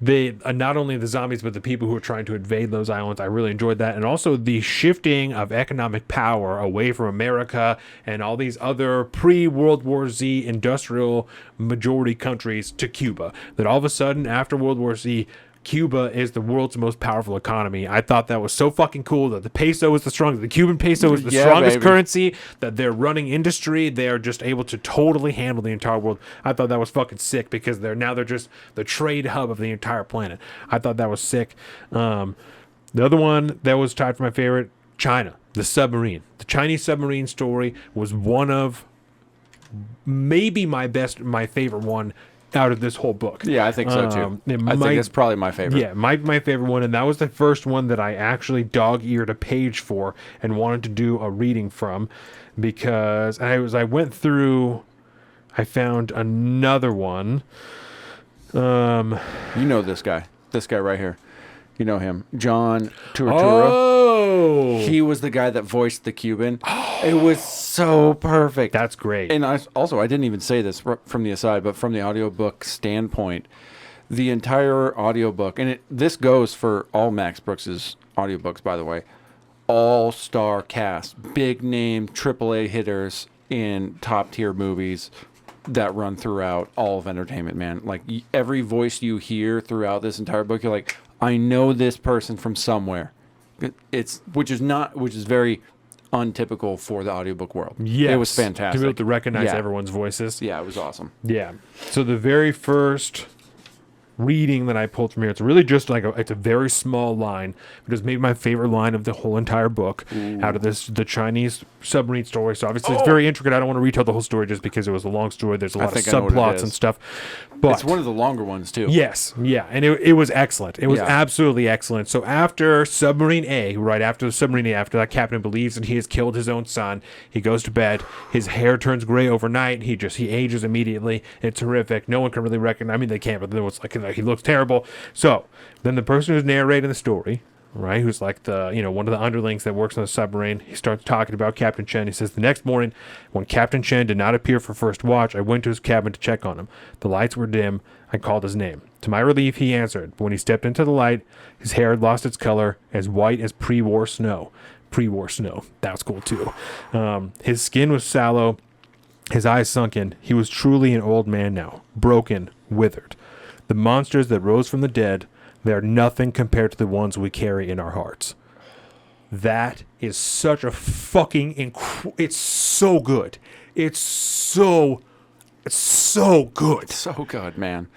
They not only the zombies, but the people who are trying to invade those islands. I really enjoyed that. And also the shifting of economic power away from America and all these other pre-World War Z industrial majority countries to Cuba. That all of a sudden, after World War Z, Cuba is the world's most powerful economy. I thought that was so fucking cool, that the peso is the strongest. The Cuban peso is the strongest currency, that they're running industry. They're just able to totally handle the entire world. I thought that was fucking sick, because they're just the trade hub of the entire planet. I thought that was sick. The other one that was tied for my favorite, China, the submarine. The Chinese submarine story was one of maybe my favorite one out of this whole book. Yeah, I think so too. I think it's probably my favorite. Yeah, my favorite one, and that was the first one that I actually dog-eared a page for and wanted to do a reading from, because I went through, I found another one. You know this guy right here. You know him, John Turturro. Oh, he was the guy that voiced the Cuban. It was so perfect. That's great. And I didn't even say this from the aside, but from the audiobook standpoint, the entire audiobook, and this goes for all Max Brooks's audiobooks, by the way, all-star cast, big name AAA hitters in top-tier movies that run throughout all of entertainment, man. Like every voice you hear throughout this entire book, you're like, I know this person from somewhere. Which is very untypical for the audiobook world. Yeah, it was fantastic. To be able to recognize everyone's voices. Yeah, it was awesome. Yeah. So the very first reading that I pulled from here. It's really just like it's a very small line, but it's maybe my favorite line of the whole entire book. Out of the Chinese submarine story. So obviously it's very intricate. I don't want to retell the whole story just because it was a long story. There's a lot of subplots and stuff. But it's one of the longer ones too. Yes, yeah, and it was excellent. It was absolutely excellent. So after Submarine A, right after the Submarine A, after that captain believes that he has killed his own son, he goes to bed. His hair turns gray overnight. He ages immediately. It's horrific. No one can really recognize. I mean, they can't, but it was like he looks terrible. So then the person who's narrating the story, right, who's like one of the underlings that works on the submarine, he starts talking about Captain Chen. He says, the next morning, when Captain Chen did not appear for first watch, I went to his cabin to check on him. The lights were dim. I called his name. To my relief, he answered. But when he stepped into the light, his hair had lost its color, as white as pre-war snow. Pre-war snow. That was cool, too. His skin was sallow, his eyes sunken. He was truly an old man now, broken, withered. The monsters that rose from the dead, they are nothing compared to the ones we carry in our hearts. That is such a fucking it's so good. It's so good. So good, man.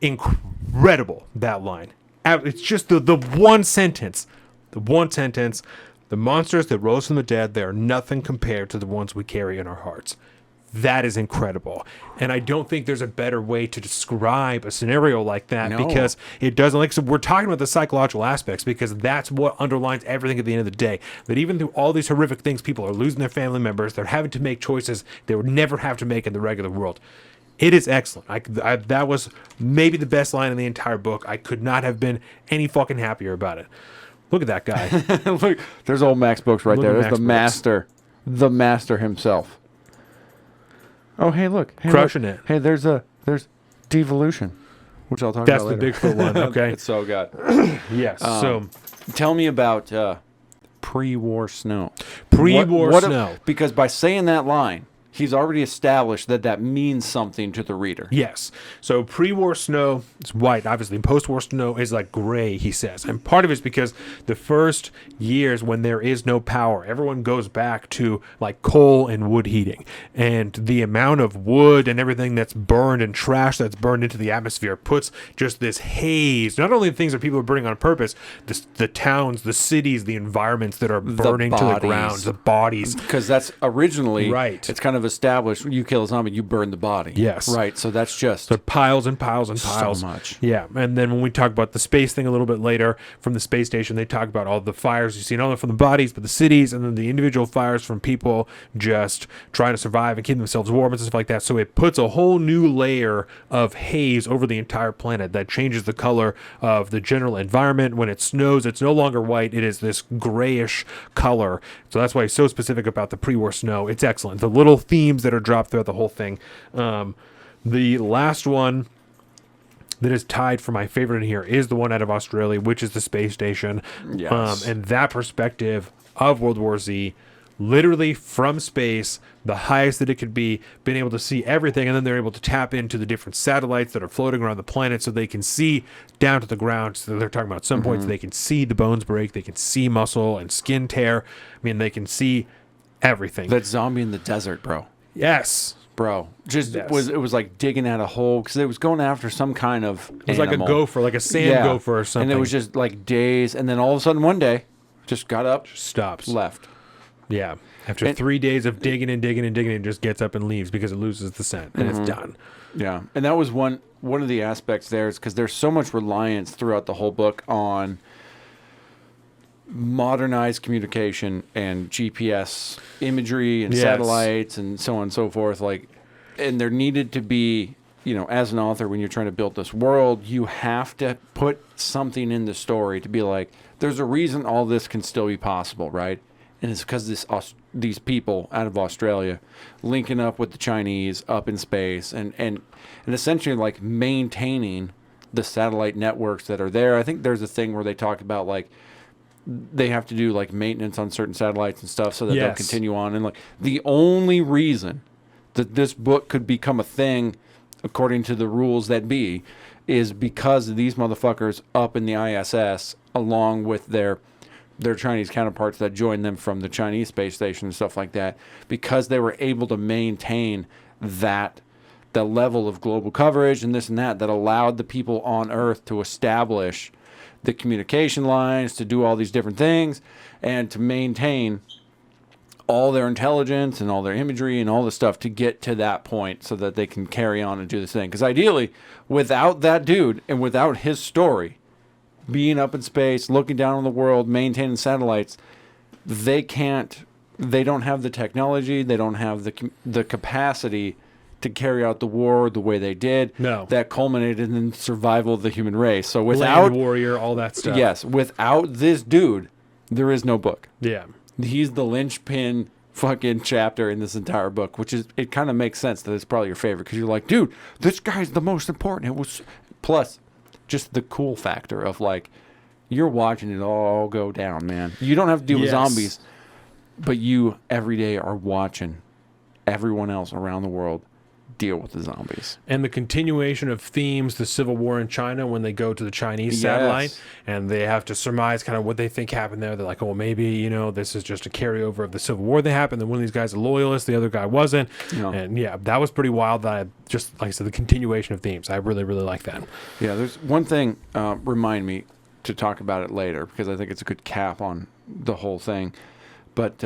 Incredible, that line. It's just the one sentence. The one sentence. The monsters that rose from the dead, they are nothing compared to the ones we carry in our hearts. That is incredible. And I don't think there's a better way to describe a scenario like that because it doesn't so we're talking about the psychological aspects because that's what underlines everything at the end of the day. That even through all these horrific things, people are losing their family members. They're having to make choices they would never have to make in the regular world. It is excellent. That was maybe the best line in the entire book. I could not have been any fucking happier about it. Look at that guy. Look, there's old Max Books right there. There's the master. The master himself. Oh, hey, look. Hey, crushing look. it. Hey, there's devolution, which I'll talk about later. That's the Bigfoot one, okay. It's so good. Yes, so... Tell me about pre-war snow. Pre-war snow. Because by saying that line, he's already established that means something to the reader. Yes. So pre-war snow is white, obviously. Post-war snow is like gray, he says. And part of it is because the first years when there is no power, everyone goes back to like coal and wood heating. And the amount of wood and everything that's burned and trash that's burned into the atmosphere puts just this haze. Not only the things that people are burning on purpose, the towns, the cities, the environments that are burning to the ground, the bodies. Because that's originally, right. It's kind of established. When you kill a zombie, you burn the body. Yes. Right. So that's just... So piles and piles and piles. So much. Yeah. And then when we talk about the space thing a little bit later, from the space station, they talk about all the fires you see, not only from the bodies, but the cities, and then the individual fires from people just trying to survive and keep themselves warm and stuff like that. So it puts a whole new layer of haze over the entire planet that changes the color of the general environment. When it snows, it's no longer white. It is this grayish color. So that's why he's so specific about the pre-war snow. It's excellent. The little themes that are dropped throughout the whole thing. The last one that is tied for my favorite in here is the one out of Australia, which is the space station. Yes. And that perspective of World War Z, literally from space, the highest that it could be, being able to see everything, and then they're able to tap into the different satellites that are floating around the planet so they can see down to the ground. So they're talking about at some points they can see the bones break, they can see muscle and skin tear. I mean, they can see everything. That zombie in the desert, bro. Yes. Bro, it was like digging at a hole because it was going after some kind of It was like a gopher, like a sand gopher or something. And it was just like days, and then all of a sudden one day, just got up, stops, left. Yeah. After 3 days of digging and digging and digging, it just gets up and leaves because it loses the scent, and it's done. Yeah, and that was one of the aspects there is because there's so much reliance throughout the whole book on modernized communication and GPS imagery and satellites and so on and so forth. Like, and there needed to be, as an author, when you're trying to build this world, you have to put something in the story to be like, there's a reason all this can still be possible, right? And it's because these people out of Australia linking up with the Chinese up in space and essentially like maintaining the satellite networks that are there. I think there's a thing where they talk about like they have to do like maintenance on certain satellites and stuff so that they'll continue on. And like the only reason that this book could become a thing, according to the rules that be, is because of these motherfuckers up in the ISS, along with their Chinese counterparts that joined them from the Chinese space station and stuff like that, because they were able to maintain that the level of global coverage and this and that allowed the people on Earth to establish the communication lines, to do all these different things, and to maintain all their intelligence and all their imagery and all the stuff to get to that point so that they can carry on and do this thing. Because ideally, without that dude and without his story, being up in space, looking down on the world, maintaining satellites, they don't have the technology, they don't have the capacity to carry out the war the way they did. No. That culminated in the survival of the human race. So Land warrior, all that stuff. Yes, without this dude, there is no book. Yeah. He's the linchpin fucking chapter in this entire book, which is, it kind of makes sense that it's probably your favorite because you're like, dude, this guy's the most important. It was, plus just the cool factor of like, you're watching it all go down, man. You don't have to deal with zombies, but you every day are watching everyone else around the world deal with the zombies. And the continuation of themes, the Civil War in China, when they go to the Chinese satellite and they have to surmise kind of what they think happened there. They're like, oh, maybe, you know, this is just a carryover of the Civil War that happened. Then one of these guys is a loyalist, the other guy wasn't. No. And yeah, that was pretty wild. That I just, like I said, the continuation of themes. I really, really like that. Yeah, there's one thing, remind me to talk about it later because I think it's a good cap on the whole thing. But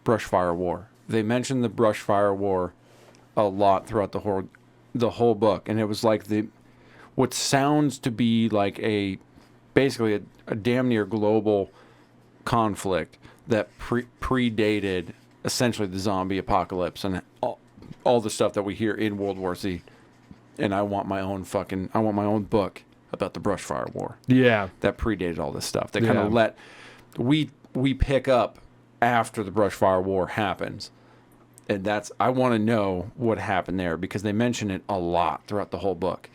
Brushfire War. They mentioned the Brushfire War a lot throughout the whole book, and it was like what sounds to be like basically a damn near global conflict that predated essentially the zombie apocalypse and all the stuff that we hear in World War Z. And I want my own book about the Brushfire War. Yeah, that predated all this stuff. They kind of we pick up after the Brushfire War happens. And I want to know what happened there because they mention it a lot throughout the whole book,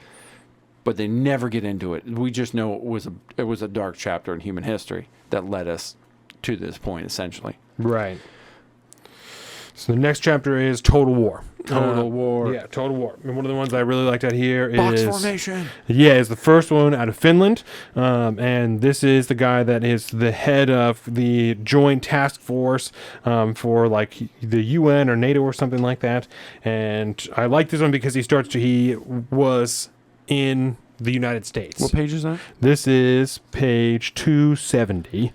but they never get into it. We just know it was a dark chapter in human history that led us to this point, essentially. Right. So the next chapter is Total War. Total War. Yeah, Total War. And one of the ones I really liked out here Box Formation. Yeah, is the first one out of Finland. And this is the guy that is the head of the Joint Task Force for like the UN or NATO or something like that. And I like this one because he was in the United States. What page is that? This is page 270.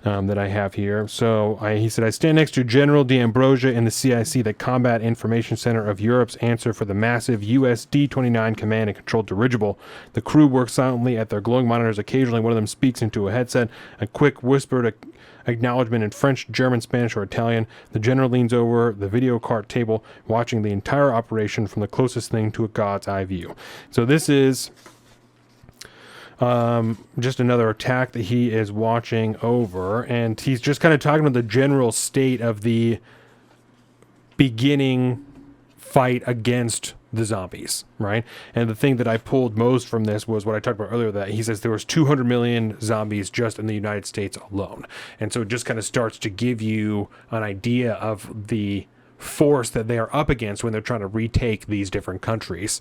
That I have here. So he said, I stand next to General D'Ambrosia in the CIC, the Combat Information Center of Europe's answer for the massive US D-29 command and control dirigible. The crew works silently at their glowing monitors. Occasionally, one of them speaks into a headset, a quick whispered acknowledgement in French, German, Spanish, or Italian. The general leans over the video cart table, watching the entire operation from the closest thing to a god's eye view. So this is just another attack that he is watching over, and he's just kind of talking about the general state of the beginning fight against the zombies, right? And the thing that I pulled most from this was what I talked about earlier, that he says there was 200 million zombies just in the United States alone. And so it just kind of starts to give you an idea of the force that they are up against when they're trying to retake these different countries.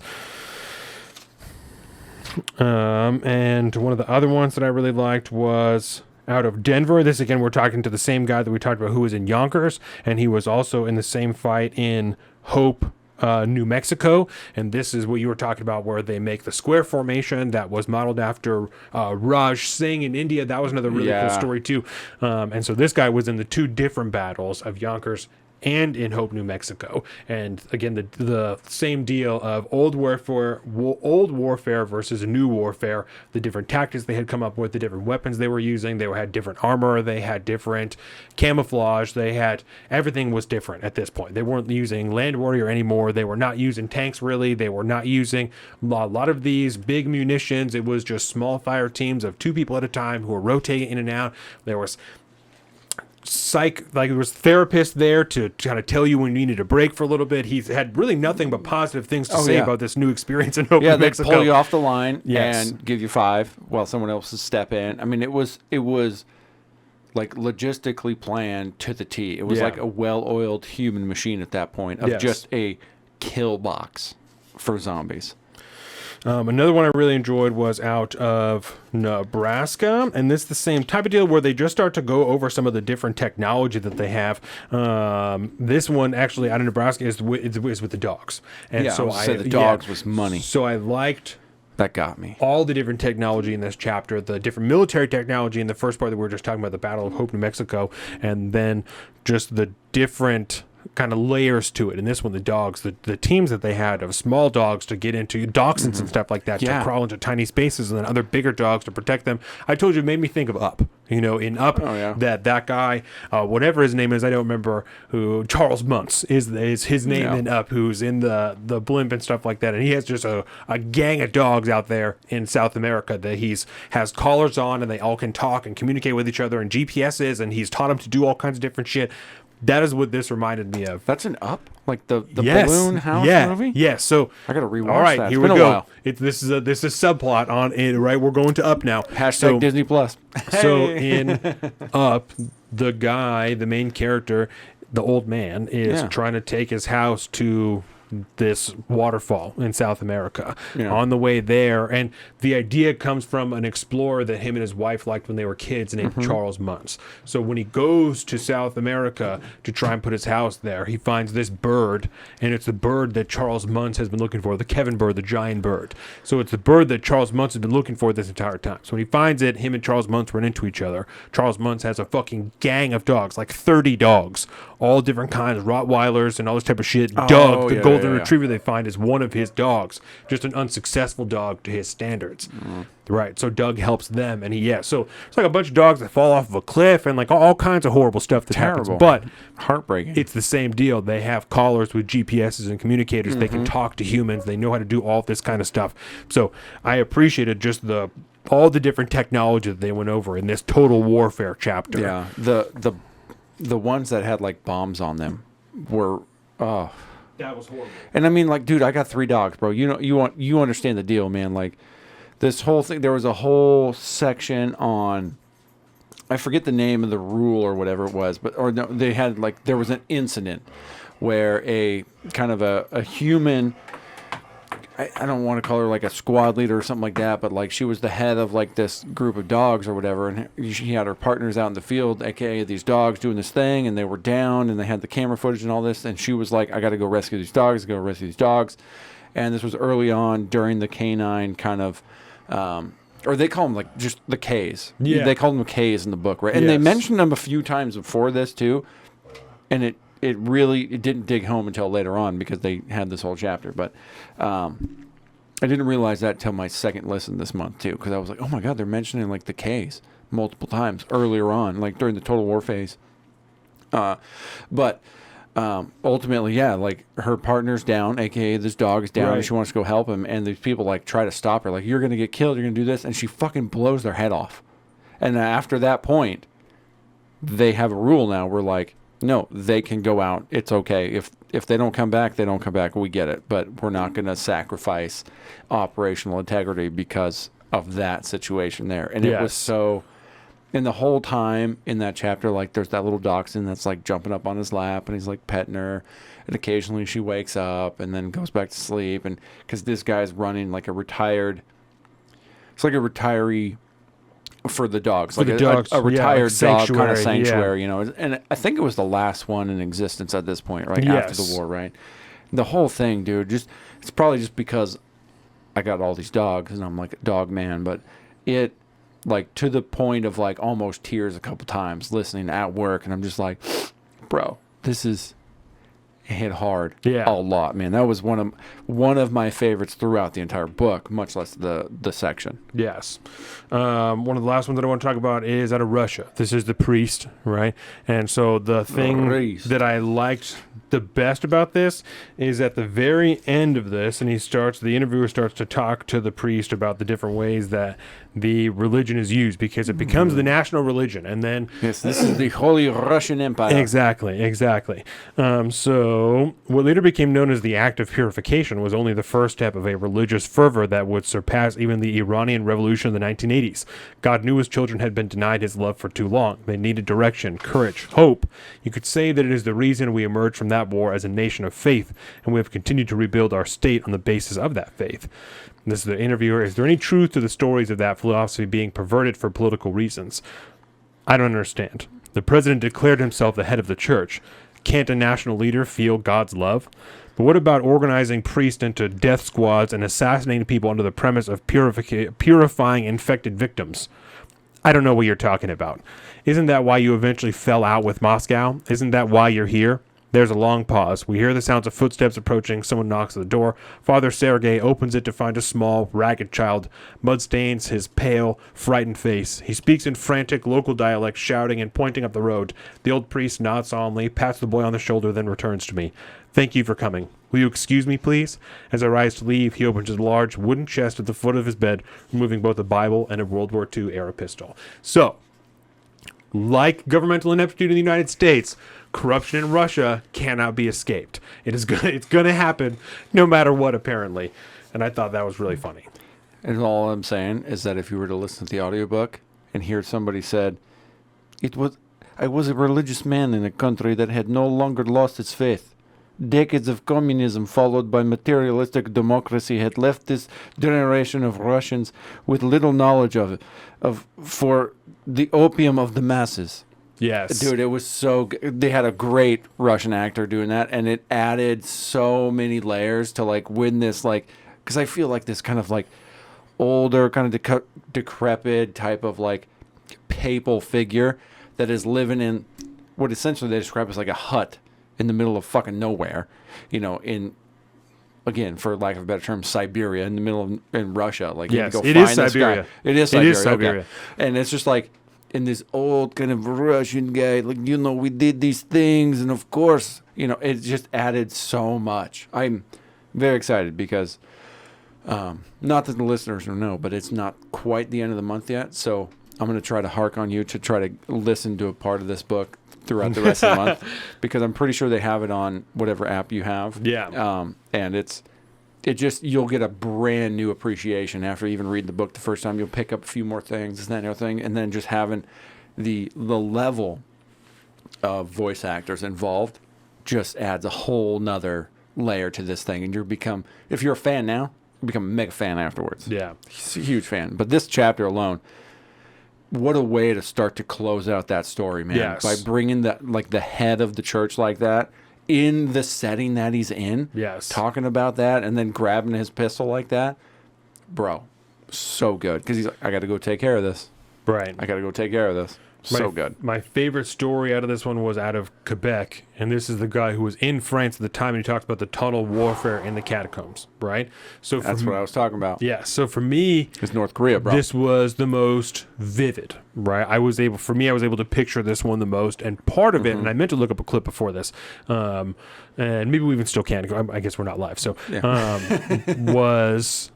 And one of the other ones that I really liked was out of Denver. This, again, we're talking to the same guy that we talked about who was in Yonkers, and he was also in the same fight in Hope, New Mexico. And this is what you were talking about, where they make the square formation that was modeled after Raj Singh in India. That was another really cool story too. And so this guy was in the two different battles of Yonkers and in Hope, New Mexico. And again, the same deal of old warfare versus new warfare, the different tactics they had come up with, the different weapons they were using. They had different armor, they had different camouflage, everything was different at this point. They weren't using land warrior anymore. They were not using tanks really. They were not using a lot of these big munitions. It was just small fire teams of 2 people at a time who were rotating in and out. There was there was therapists there to kind of tell you when you needed a break for a little bit. He's had really nothing but positive things to say about this new experience in Hope, New Mexico. Pull you off the line and give you 5 while someone else is step in. I mean, it was like logistically planned to the T. It was like a well-oiled human machine at that point of just a kill box for zombies. Another one I really enjoyed was out of Nebraska, and this is the same type of deal where they just start to go over some of the different technology that they have. This one actually out of Nebraska is with the dogs, and so the dogs was money. So I liked. That got me. All the different technology in this chapter, the different military technology in the first part that we were just talking about, the Battle of Hope, New Mexico, and then just the different kind of layers to it. In this one, the dogs, the teams that they had of small dogs to get into, dachshunds and stuff like that, to crawl into tiny spaces, and then other bigger dogs to protect them. I told you, it made me think of Up. You know, in Up, that guy, whatever his name is, I don't remember, who Charles Muntz is his name in Up, who's in the blimp and stuff like that, and he has just a gang of dogs out there in South America that has collars on, and they all can talk and communicate with each other, and GPSs, and he's taught them to do all kinds of different shit. That is what this reminded me of. That's an Up, like the balloon house movie. Yes. So I gotta rewatch all right, that. Here it's we been go. A while. This is subplot on it. Right, we're going to Up now. Hashtag Disney Plus. So in Up, the main character, the old man, is trying to take his house to this waterfall in South America. On the way there, and the idea comes from an explorer that him and his wife liked when they were kids, named Charles Muntz. So when he goes to South America to try and put his house there, he finds this bird, and it's the bird that Charles Muntz has been looking for, the Kevin bird, the giant bird. So it's the bird that Charles Muntz has been looking for this entire time. So when he finds it, him and Charles Muntz run into each other. Charles Muntz has a fucking gang of dogs, like 30 dogs, all different kinds, Rottweilers and all this type of shit. Doug, the golden retriever they find, is one of his dogs, just an unsuccessful dog to his standards. Right, so Doug helps them, and so it's like a bunch of dogs that fall off of a cliff, and like all kinds of horrible stuff that happens. But heartbreaking. It's the same deal. They have collars with GPSs and communicators. They can talk to humans. They know how to do all this kind of stuff. So I appreciated just all the different technology that they went over in this Total Warfare chapter. Yeah, the ones that had like bombs on them were that was horrible. And I mean, like, dude, I got 3 dogs, bro. You understand the deal, man. Like, this whole thing. There was a whole section on, I forget the name of the rule or whatever it was, they had like, there was an incident where a kind of a human, I don't want to call her like a squad leader or something like that, but like she was the head of like this group of dogs or whatever, and she had her partners out in the field, aka these dogs doing this thing, and they were down, and they had the camera footage and all this, and she was like, I got to go rescue these dogs, and this was early on during the canine kind of, or they call them like just the Ks. Yeah. They called them Ks in the book, right? And they mentioned them a few times before this too, and it didn't dig home until later on because they had this whole chapter. But I didn't realize that till my second listen this month too, because I was like, oh my God, they're mentioning like the Ks multiple times earlier on, like during the Total War phase. But ultimately, like her partner's down, aka this dog is down, and she wants to go help him, and these people like try to stop her, like, you're gonna get killed, you're gonna do this, and she fucking blows their head off. And after that point, they have a rule now where like, no, they can go out. It's okay. If they don't come back, they don't come back. We get it. But we're not going to sacrifice operational integrity because of that situation there. And it was so... And the whole time in that chapter, like, there's that little dachshund that's, like, jumping up on his lap, and he's, like, petting her. And occasionally she wakes up and then goes back to sleep. And because this guy's running, like, a retired... It's like a retiree... for the dogs, like a retired dog kind of sanctuary, you know. And I think it was the last one in existence at this point, right? After the war, right? The whole thing, dude, it's probably just because I got all these dogs and I'm like a dog man, but it, like, to the point of like almost tears a couple times listening at work, and I'm just like, bro, it hit hard a lot, man. That was one of my favorites throughout the entire book, much less the section. Yes. One of the last ones that I want to talk about is out of Russia. This is the priest, right? And so the thing that I liked the best about this is at the very end of this, and the interviewer starts to talk to the priest about the different ways that the religion is used, because it becomes the national religion. And then this is the Holy Russian Empire. Exactly. So So, what later became known as the Act of Purification was only the first step of a religious fervor that would surpass even the Iranian Revolution of the 1980s. God knew his children had been denied his love for too long. They needed direction, courage, hope. You could say that it is the reason we emerged from that war as a nation of faith, and we have continued to rebuild our state on the basis of that faith. And this is the interviewer. Is there any truth to the stories of that philosophy being perverted for political reasons? I don't understand. The president declared himself the head of the church. Can't a national leader feel God's love? But what about organizing priests into death squads and assassinating people under the premise of purifying infected victims? I don't know what you're talking about. Isn't that why you eventually fell out with Moscow? Isn't that why you're here? There's a long pause. We hear the sounds of footsteps approaching. Someone knocks at the door. Father Sergei opens it to find a small, ragged child. Mud stains his pale, frightened face. He speaks in frantic local dialect, shouting and pointing up the road. The old priest nods solemnly, pats the boy on the shoulder, then returns to me. Thank you for coming. Will you excuse me, please? As I rise to leave, he opens his large wooden chest at the foot of his bed, removing both a Bible and a World War II era pistol. So, like governmental ineptitude in the United States, corruption in Russia cannot be escaped. It's gonna happen no matter what, apparently. And I thought that was really funny. And all I'm saying is that if you were to listen to the audiobook and hear somebody said, I was a religious man in a country that had no longer lost its faith. Decades of communism followed by materialistic democracy had left this generation of Russians with little knowledge for the opium of the masses. Yes. Dude, it was so good. They had a great Russian actor doing that, and it added so many layers to, like, win this, like, because I feel like this kind of, like, older, kind of decrepit type of, like, papal figure that is living in what essentially they describe as, like, a hut in the middle of fucking nowhere, you know, again, for lack of a better term, Siberia, in the middle of in Russia. Like, yes, you go it find is Siberia. It is Siberia. It is Siberia. Okay. And it's just like, in this old kind of Russian guy, like, you know, we did these things, and of course, you know, it just added so much. I'm very excited because, not that the listeners don't know, but it's not quite the end of the month yet, so I'm going to try to hark on you to try to listen to a part of this book throughout the rest of the month, because I'm pretty sure they have it on whatever app you have. Yeah. And you'll get a brand new appreciation after even reading the book the first time. You'll pick up a few more things, this, that, and the other thing, and then just having the level of voice actors involved just adds a whole nother layer to this thing. And if you're a fan now, you become a mega fan afterwards. Yeah. He's a huge fan. But this chapter alone, what a way to start to close out that story, man. Yes. By bringing the head of the church like that in the setting that he's in. Yes. Talking about that and then grabbing his pistol like that. Bro, so good. Because he's like, I got to go take care of this. Right. I got to go take care of this. So good. My favorite story out of this one was out of Quebec, and this is the guy who was in France at the time, and he talks about the tunnel warfare in the catacombs, right? So that's what I was talking about. Yeah. So for me, it's North Korea, bro. This was the most vivid, right? I was able to picture this one the most, and part of it, and I meant to look up a clip before this, and maybe we even still can. I guess we're not live, so was.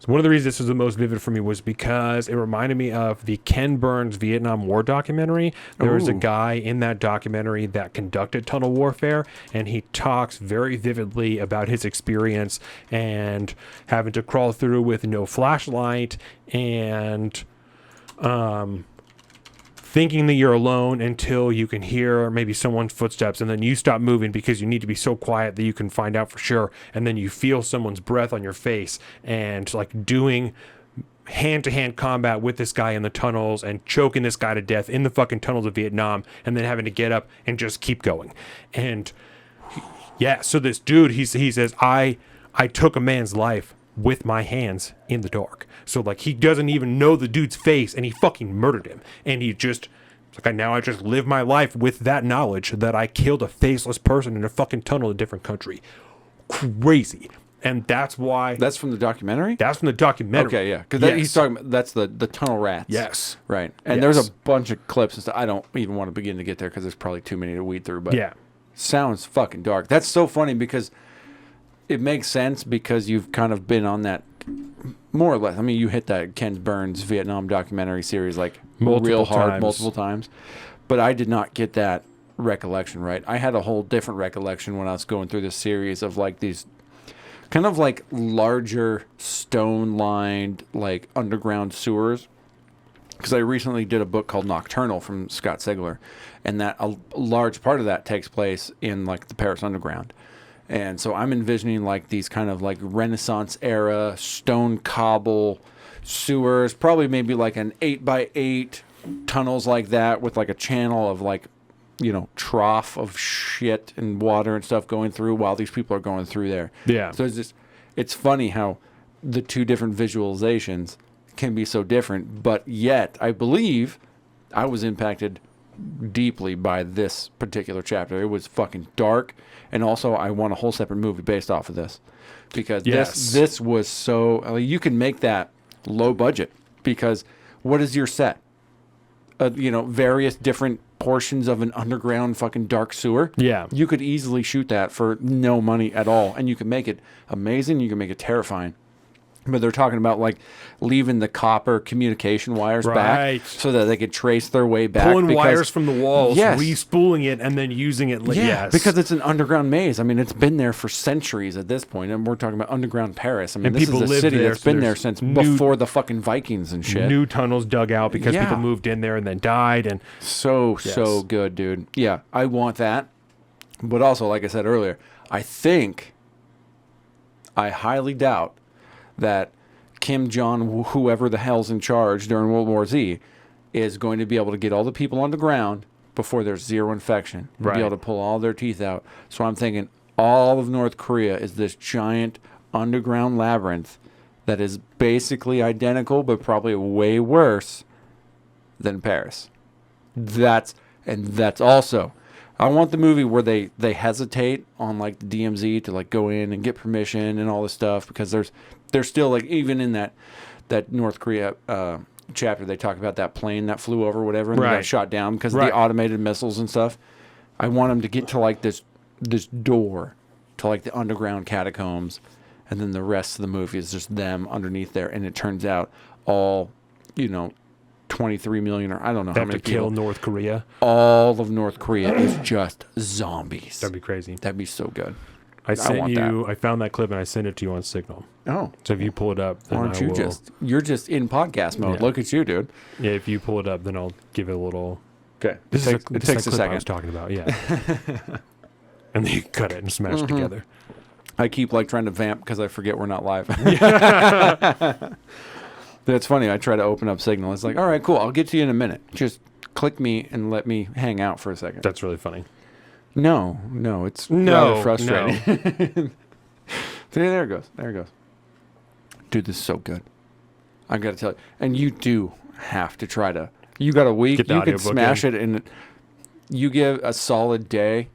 One of the reasons this was the most vivid for me was because it reminded me of the Ken Burns Vietnam War documentary. There was a guy in that documentary that conducted tunnel warfare, and he talks very vividly about his experience and having to crawl through with no flashlight and thinking that you're alone until you can hear maybe someone's footsteps, and then you stop moving because you need to be so quiet that you can find out for sure, and then you feel someone's breath on your face, and like doing hand-to-hand combat with this guy in the tunnels and choking this guy to death in the fucking tunnels of Vietnam, and then having to get up and just keep going. And so this dude, he says, I took a man's life with my hands in the dark. So like he doesn't even know the dude's face, and he fucking murdered him. And he just like, now I just live my life with that knowledge that I killed a faceless person in a fucking tunnel in a different country. Crazy. And that's why. That's from the documentary? That's from the documentary. Okay, yeah. Because he's talking about, that's the tunnel rats. Yes. Right. And there's a bunch of clips and stuff. I don't even want to begin to get there because there's probably too many to weed through. But yeah. Sounds fucking dark. That's so funny because it makes sense because you've kind of been on that more or less. I mean, you hit that Ken Burns Vietnam documentary series like multiple times. But I did not get that recollection, right? I had a whole different recollection when I was going through this series of like these kind of like larger stone-lined like underground sewers. Because I recently did a book called Nocturnal from Scott Sigler, and that a large part of that takes place in like the Paris Underground. And so I'm envisioning like these kind of like Renaissance era stone cobble sewers, probably maybe like an 8x8 tunnels like that with like a channel of like, you know, trough of shit and water and stuff going through while these people are going through there. Yeah. So it's funny how the two different visualizations can be so different, but yet I believe I was impacted deeply by this particular chapter. It was fucking dark, and also I want a whole separate movie based off of this because this was so, I mean, you can make that low budget because what is your set? You know, various different portions of an underground fucking dark sewer. Yeah. You could easily shoot that for no money at all, and you can make it amazing. You can make it terrifying. But they're talking about like leaving the copper communication wires back so that they could trace their way back. Pulling wires from the walls, Yes. re-spooling it, and then using it. Yeah, because it's an underground maze. I mean, it's been there for centuries at this point, and we're talking about underground Paris. I mean, And this people is a live city there, that's so been there there's since new- before the fucking Vikings and shit. New tunnels dug out because Yeah. people moved in there and then died. And So Yes. good, dude. Yeah, I want that. But also, like I said earlier, I highly doubt that Kim Jong, whoever the hell's in charge during World War Z, is going to be able to get all the people on the ground before there's zero infection. Right. Be able to pull all their teeth out. So I'm thinking all of North Korea is this giant underground labyrinth that is basically identical, but probably way worse than Paris. That's also, I want the movie where they hesitate on like the DMZ to like go in and get permission and all this stuff, because there's still like, even in that North Korea chapter, they talk about that plane that flew over whatever and they got shot down because of the automated missiles and stuff. I want them to get to like this door to like the underground catacombs, and then the rest of the movie is just them underneath there, and it turns out all, 23 million, or I don't know they how have many to kill people. North Korea. All of North Korea is just zombies. That'd be crazy. That'd be so good. I sent want you. I found that clip and I sent it to you on Signal. Oh, So if you pull it up, then aren't I you will, you're just in podcast mode. Yeah. Look at you, dude. Yeah, if you pull it up, then I'll give it a little. Okay. This it is takes, it takes a clip I was second. talking about. Yeah. And then you cut it and smash it together. I keep like trying to vamp because I forget we're not live. That's funny. I try to open up Signal. It's like, all right, cool. I'll get to you in a minute. Just click me and let me hang out for a second. That's really funny. No, it's rather frustrating. No. There it goes. Dude, this is so good. I got to tell you. And you do have to try to. You got a week. Get the You can audiobook smash in. it in. You give a solid day,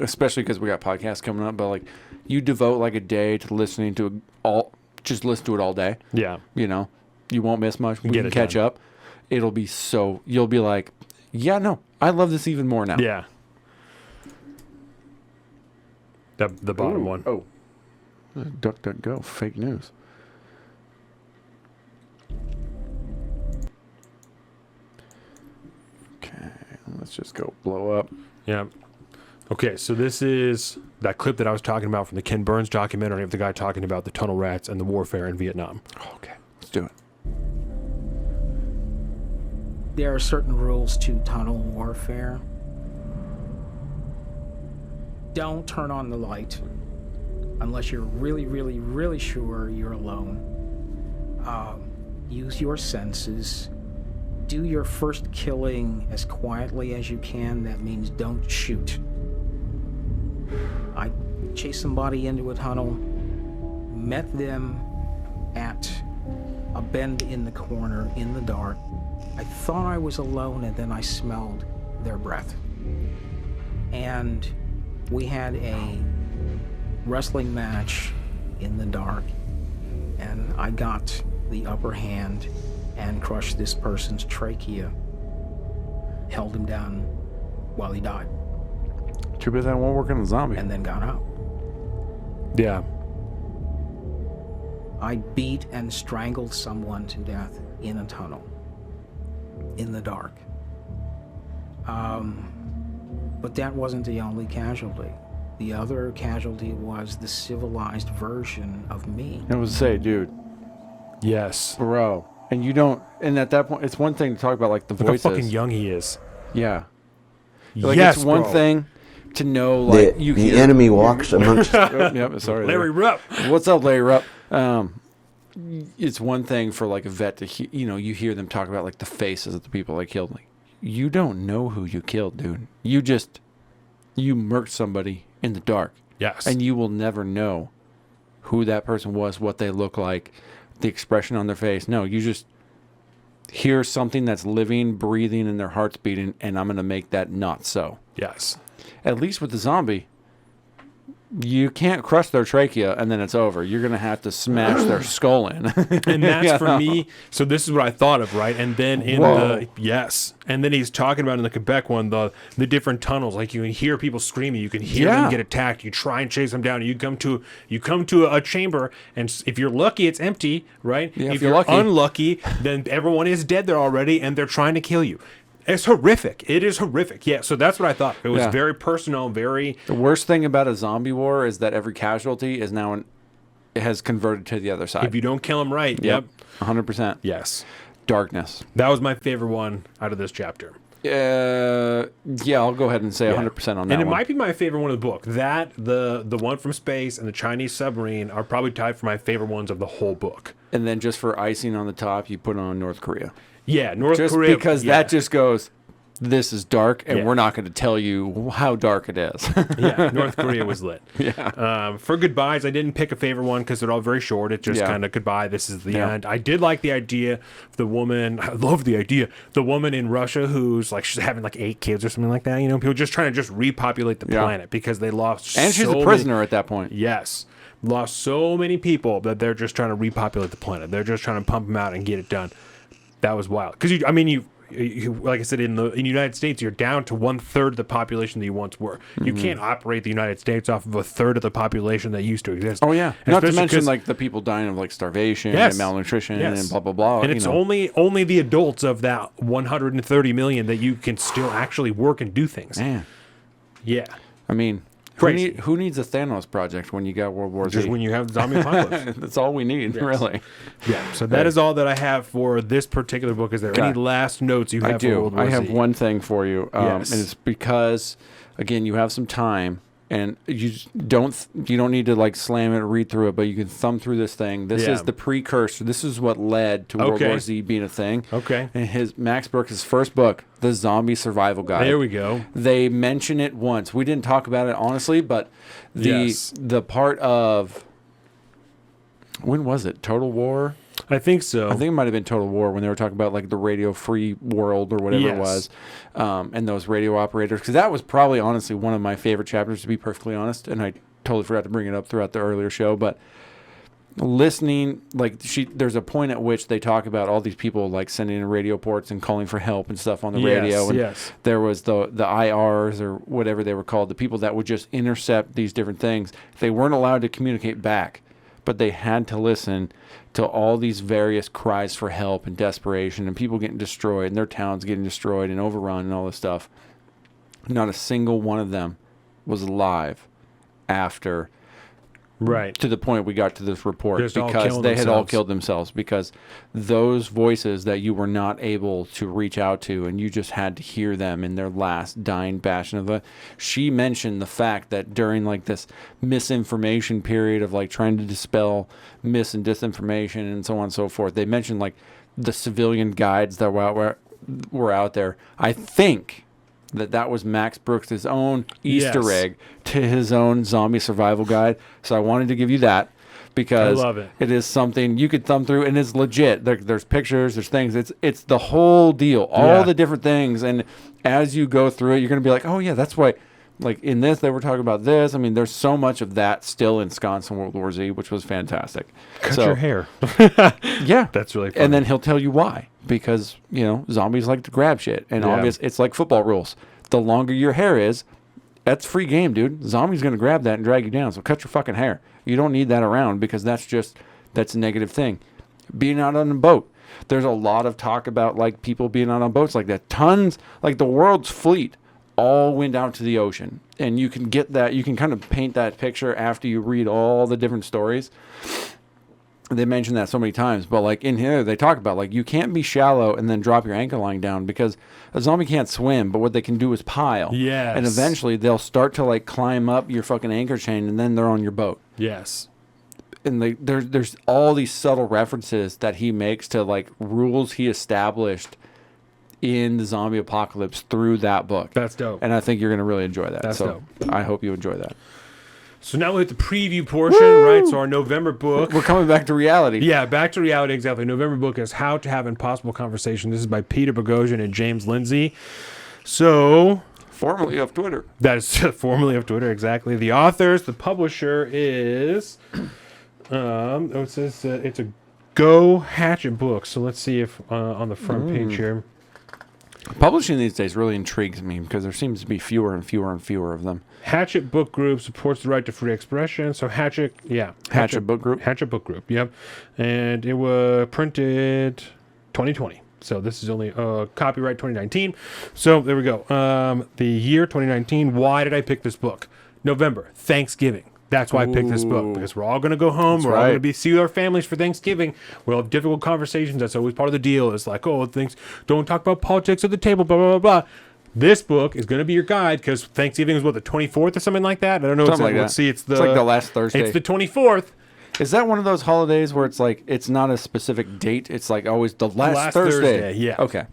especially because we got podcasts coming up, but like you devote like a day to listening to just listen to it all day. Yeah. You won't miss much. We Get can it catch done. up. It'll be you'll be like, yeah, no, I love this even more now. Yeah. The bottom one. Oh. DuckDuckGo, fake news. Okay, let's just go blow up. Yeah. Okay, so this is that clip that I was talking about from the Ken Burns documentary of the guy talking about the tunnel rats and the warfare in Vietnam. Okay, let's do it. There are certain rules to tunnel warfare. Don't turn on the light unless you're really, really, really sure you're alone. Use your senses. Do your first killing as quietly as you can. That means don't shoot. I chased somebody into a tunnel, met them at a bend in the corner in the dark. I thought I was alone, and then I smelled their breath. And we had a wrestling match in the dark, and I got the upper hand and crushed this person's trachea, held him down while he died, Too bad that won't work on a zombie. and then got out. Yeah. I beat and strangled someone to death in a tunnel, in the dark. But that wasn't the only casualty. The other casualty was the civilized version of me. I would say, dude, Yes. bro. And you don't, and at that point, it's one thing to talk about like the Look voices. how fucking young he is. Yeah. Like yes, it's one bro. thing to know like The, you the hear. enemy walks amongst. Yep, sorry. Larry Rupp. What's up, Larry Rupp? It's one thing for like a vet to you hear them talk about like the faces of the people they killed. Like you don't know who you killed, dude. You murked somebody in the dark. Yes. And you will never know who that person was, what they look like, the expression on their face. No, you just hear something that's living, breathing, and their heart's beating, and I'm going to make that not so. Yes. At least with the zombie, you can't crush their trachea and then it's over. You're going to have to smash their skull in. And that's for me. So this is what I thought of, right? And then in and then he's talking about in the Quebec one, the different tunnels. Like you can hear people screaming, you can hear them get attacked. You try and chase them down. You come to a chamber, and if you're lucky, it's empty, right? Yeah, if you're unlucky, then everyone is dead there already, and they're trying to kill you. It's horrific. It is horrific. Yeah. So that's what I thought. It was very personal. Very. The worst thing about a zombie war is that every casualty is now it has converted to the other side. If you don't kill them right. Yep. 100%. Yes. Darkness. That was my favorite one out of this chapter. Yeah, I'll go ahead and say 100% on that one. And it might be my favorite one of the book. That, the one from space, and the Chinese submarine are probably tied for my favorite ones of the whole book. And then just for icing on the top, you put on North Korea. Yeah, North Just Korea. because that just goes, this is dark, and Yeah. we're not going to tell you how dark it is. Yeah, North Korea was lit. Yeah. For goodbyes, I didn't pick a favorite one because they're all very short. It's just kind of goodbye. This is the end. I did like the idea of the woman. I love the idea. The woman in Russia who's like she's having like 8 kids or something like that. You know, people just trying to just repopulate the planet because they lost. And she's a prisoner at that point. Yes. Lost so many people that they're just trying to repopulate the planet. They're just trying to pump them out and get it done. That was wild. Because you like I said, in the United States, you're down to 1/3 of the population that you once were. You can't operate the United States off of 1/3 of the population that used to exist. Oh yeah, not to Especially mention 'cause- like the people dying of like starvation Yes. and malnutrition Yes. and blah blah blah. And it's only the adults of that 130 million that you can still actually work and do things. Man, Yeah. I mean, Crazy. who needs a Thanos project when you got World War Z? Just when you have zombie apocalypse. That's all we need, really. Yeah. So that is all that I have for this particular book. Is there any last notes you have I for do. World War I have Z? one thing for you, Yes. and it's because, again, you have some time, and you don't need to like slam it or read through it, but you can thumb through this thing. This is the precursor. This is what led to World War Z being a thing. Okay. And Max Brooks' first book, The Zombie Survival Guide. There we go. They mention it once. We didn't talk about it honestly, but the part of when was it? Total War? I think so. I think it might have been Total War when they were talking about like the radio-free world or whatever it was, and those radio operators. Because that was probably honestly one of my favorite chapters, to be perfectly honest. And I totally forgot to bring it up throughout the earlier show, but listening, like there's a point at which they talk about all these people like sending in radio ports and calling for help and stuff on the radio. And there was the IRs or whatever they were called, the people that would just intercept these different things. They weren't allowed to communicate back, but they had to listen to all these various cries for help and desperation and people getting destroyed and their towns getting destroyed and overrun and all this stuff. Not a single one of them was alive after, to the point we got to this report, Just because they had all killed themselves, because those voices that you were not able to reach out to and you just had to hear them in their last dying bastion of she mentioned the fact that during like this misinformation period of like trying to dispel mis and disinformation and so on and so forth, they mentioned like the civilian guides that were out there. I think that was Max Brooks' own Easter egg to his own zombie survival guide. So I wanted to give you that because I love it. It is something you could thumb through and it's legit. There's pictures, there's things. It's the whole deal, all the different things. And as you go through it, you're going to be like, oh yeah, that's why. Like in this, they were talking about this. I mean, there's so much of that still ensconced in World War Z, which was fantastic. Cut your hair. Yeah. That's really funny. And then he'll tell you why. Because, zombies like to grab shit. And it's like football rules. The longer your hair is, that's free game, dude. The zombie's going to grab that and drag you down. So cut your fucking hair. You don't need that around because that's a negative thing. Being out on a boat. there's a lot of talk about like people being on boats like that. Tons, like the world's fleet all went out to the ocean, and you can get that. You can kind of paint that picture after you read all the different stories. They mention that so many times, but like in here, they talk about like you can't be shallow and then drop your anchor line down because a zombie can't swim, but what they can do is pile. Yes. And eventually they'll start to like climb up your fucking anchor chain, and then they're on your boat. Yes. And there's all these subtle references that he makes to like rules he established in the zombie apocalypse through that book. That's dope. And I think you're going to really enjoy that. That's so dope. I hope you enjoy that. So now we hit the preview portion, right? So our November book. We're coming back to reality. Yeah, back to reality, exactly. November book is How to Have Impossible Conversation. This is by Peter Boghossian and James Lindsay. So... Formerly of Twitter. That is formerly of Twitter, exactly. The authors, the publisher is... it says it's a Go Hatchet book. So let's see if on the front page here... Publishing these days really intrigues me because there seems to be fewer and fewer and fewer of them. Hatchet Book Group supports the right to free expression. So Hatchet Book Group. Hatchet Book Group, yep. And it was printed 2020. So this is only copyright 2019. So there we go. The year 2019. Why did I pick this book? November, Thanksgiving. That's why I picked this book, because we're all going to go home. We're all going to see our families for Thanksgiving. We'll have difficult conversations. That's always part of the deal. It's like, don't talk about politics at the table, blah, blah, blah, blah. This book is going to be your guide, because Thanksgiving is, the 24th or something like that? I don't know. Something like that. Let's see. It's like the last Thursday. It's the 24th. Is that one of those holidays where it's like, it's not a specific date? It's like always the last Thursday. Yeah. Okay.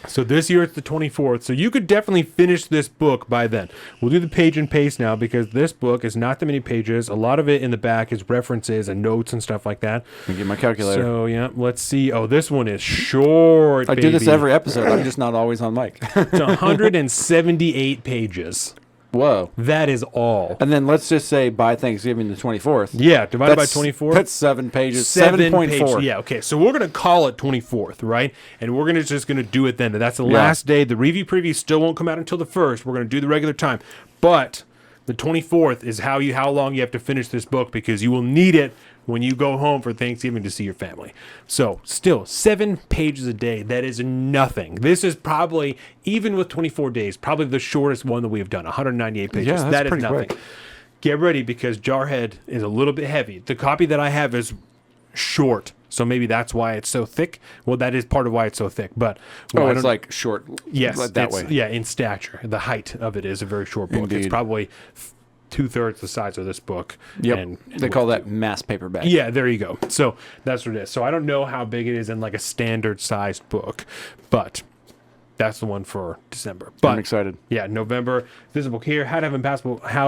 So this year it's the 24th. So you could definitely finish this book by then. We'll do the page and pace now because this book is not that many pages. A lot of it in the back is references and notes and stuff like that. Let me get my calculator. So yeah, let's see. Oh, this one is short. I do this every episode. I'm just not always on mic. It's 178 pages. Whoa. That is all. And then let's just say by Thanksgiving the 24th. Yeah, divided by 24. That's 7 pages. 7.4. 7.4. Yeah, okay. So we're going to call it 24th, right? And we're just going to do it then. That's the last day. The review preview still won't come out until the 1st. We're going to do the regular time. But the 24th is how long you have to finish this book, because you will need it when you go home for Thanksgiving to see your family. So still 7 pages a day. That is nothing. This is probably, even with 24 days, probably the shortest one that we have done. 198 pages. Yeah, that is pretty nothing. quick. Get ready, because Jarhead is a little bit heavy. The copy that I have is short, so maybe that's why it's so thick. Well, that is part of why it's so thick. But it's like short. Yes, that way. Yeah, in stature, the height of it is a very short book. Indeed. It's probably 2/3 the size of this book. Yep. And They call that mass paperback. Yeah, there you go. So that's what it is. So I don't know how big it is in like a standard sized book, but that's the one for December. But I'm excited. Yeah, November. This is a book here, How to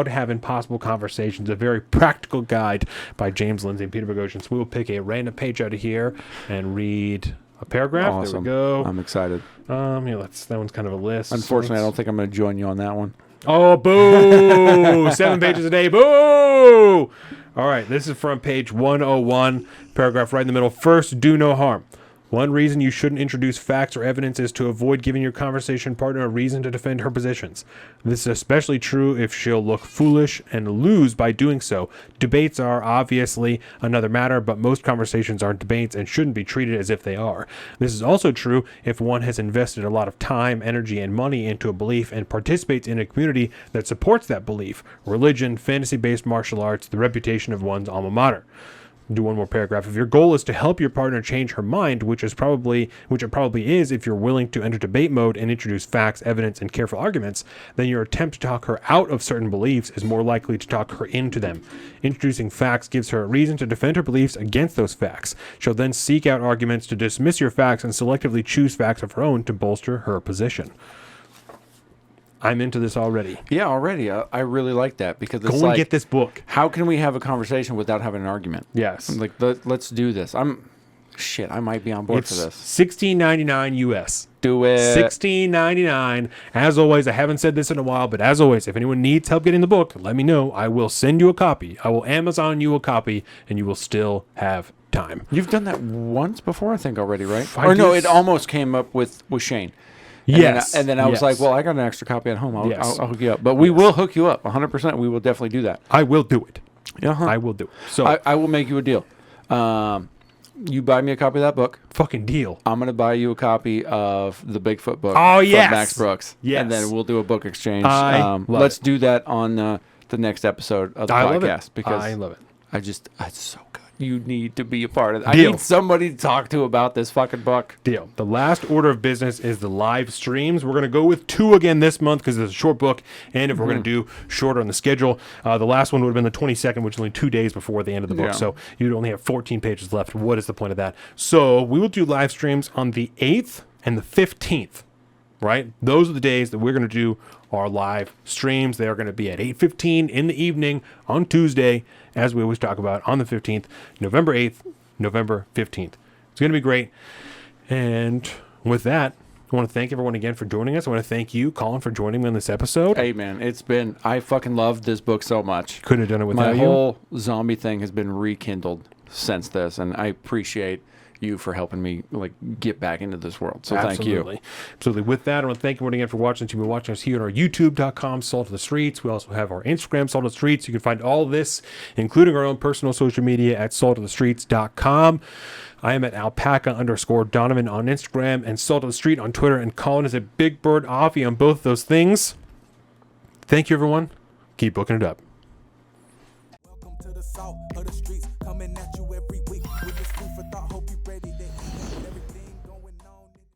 Have Impossible Conversations, a very practical guide by James Lindsay and Peter Boghossian. So we will pick a random page out of here and read a paragraph. Awesome. There we go. I'm excited. Yeah, that one's kind of a list. Unfortunately, I don't think I'm going to join you on that one. Oh, boo! 7 pages a day. Boo! All right, this is from page 101, paragraph right in the middle. First, do no harm. One reason you shouldn't introduce facts or evidence is to avoid giving your conversation partner a reason to defend her positions. This is especially true if she'll look foolish and lose by doing so. Debates are obviously another matter, but most conversations aren't debates and shouldn't be treated as if they are. This is also true if one has invested a lot of time, energy, and money into a belief and participates in a community that supports that belief. Religion, fantasy-based martial arts, the reputation of one's alma mater. Do one more paragraph. If your goal is to help your partner change her mind, which it probably is if you're willing to enter debate mode and introduce facts, evidence, and careful arguments, then your attempt to talk her out of certain beliefs is more likely to talk her into them. Introducing facts gives her a reason to defend her beliefs against those facts. She'll then seek out arguments to dismiss your facts and selectively choose facts of her own to bolster her position. I'm into this already. Yeah, already. I really like that because it's Go and get this book. How can we have a conversation without having an argument? Yes. Like, let's do this. I might be on board for this. $16.99 US. Do it. $16.99. As always, I haven't said this in a while, but as always, if anyone needs help getting the book, let me know. I will send you a copy. I will Amazon you a copy, and you will still have time. You've done that once before, I think, already, right? I Or no, did. it almost came up with Shane. And Yes. then I was like, well, I got an extra copy at home. I'll hook you up. But we will hook you up. 100%. We will definitely do that. I will do it. Uh-huh. I will do it. So I will make you a deal. You buy me a copy of that book. Fucking deal. I'm gonna buy you a copy of the Bigfoot book. Oh, from yes. Max Brooks. Yes. And then we'll do a book exchange. Love Let's it. do that on the next episode of the Love podcast it. because I love it. it's so good. You need to be a part of it. Deal. I need somebody to talk to about this fucking book. Deal. The last order of business is the live streams. We're going to go with 2 again this month because it's a short book. And if we're going to do shorter on the schedule, the last one would have been the 22nd, which is only 2 days before the end of the book. Yeah. So you'd only have 14 pages left. What is the point of that? So we will do live streams on the 8th and the 15th, right? Those are the days that we're going to do our live streams. They are going to be at 8:15 in the evening on Tuesday, as we always talk about, on the 15th, November 8th, November 15th. It's going to be great. And with that, I want to thank everyone again for joining us. I want to thank you, Colin, for joining me on this episode. Hey, man, I fucking loved this book so much. Couldn't have done it without My you. whole zombie thing has been rekindled since this, and I appreciate you for helping me get back into this world. So thank you. Absolutely. With that, I want to thank everyone again for watching. You've been watching us here on our youtube.com, Salt of the Streets. We also have our Instagram, Salt of the Streets. You can find all of this, including our own personal social media, at saltofthestreets.com. I am at alpaca_Donovan on Instagram and Salt of the Street on Twitter. And Colin is at Big Bird Offie on both those things. Thank you, everyone. Keep booking it up.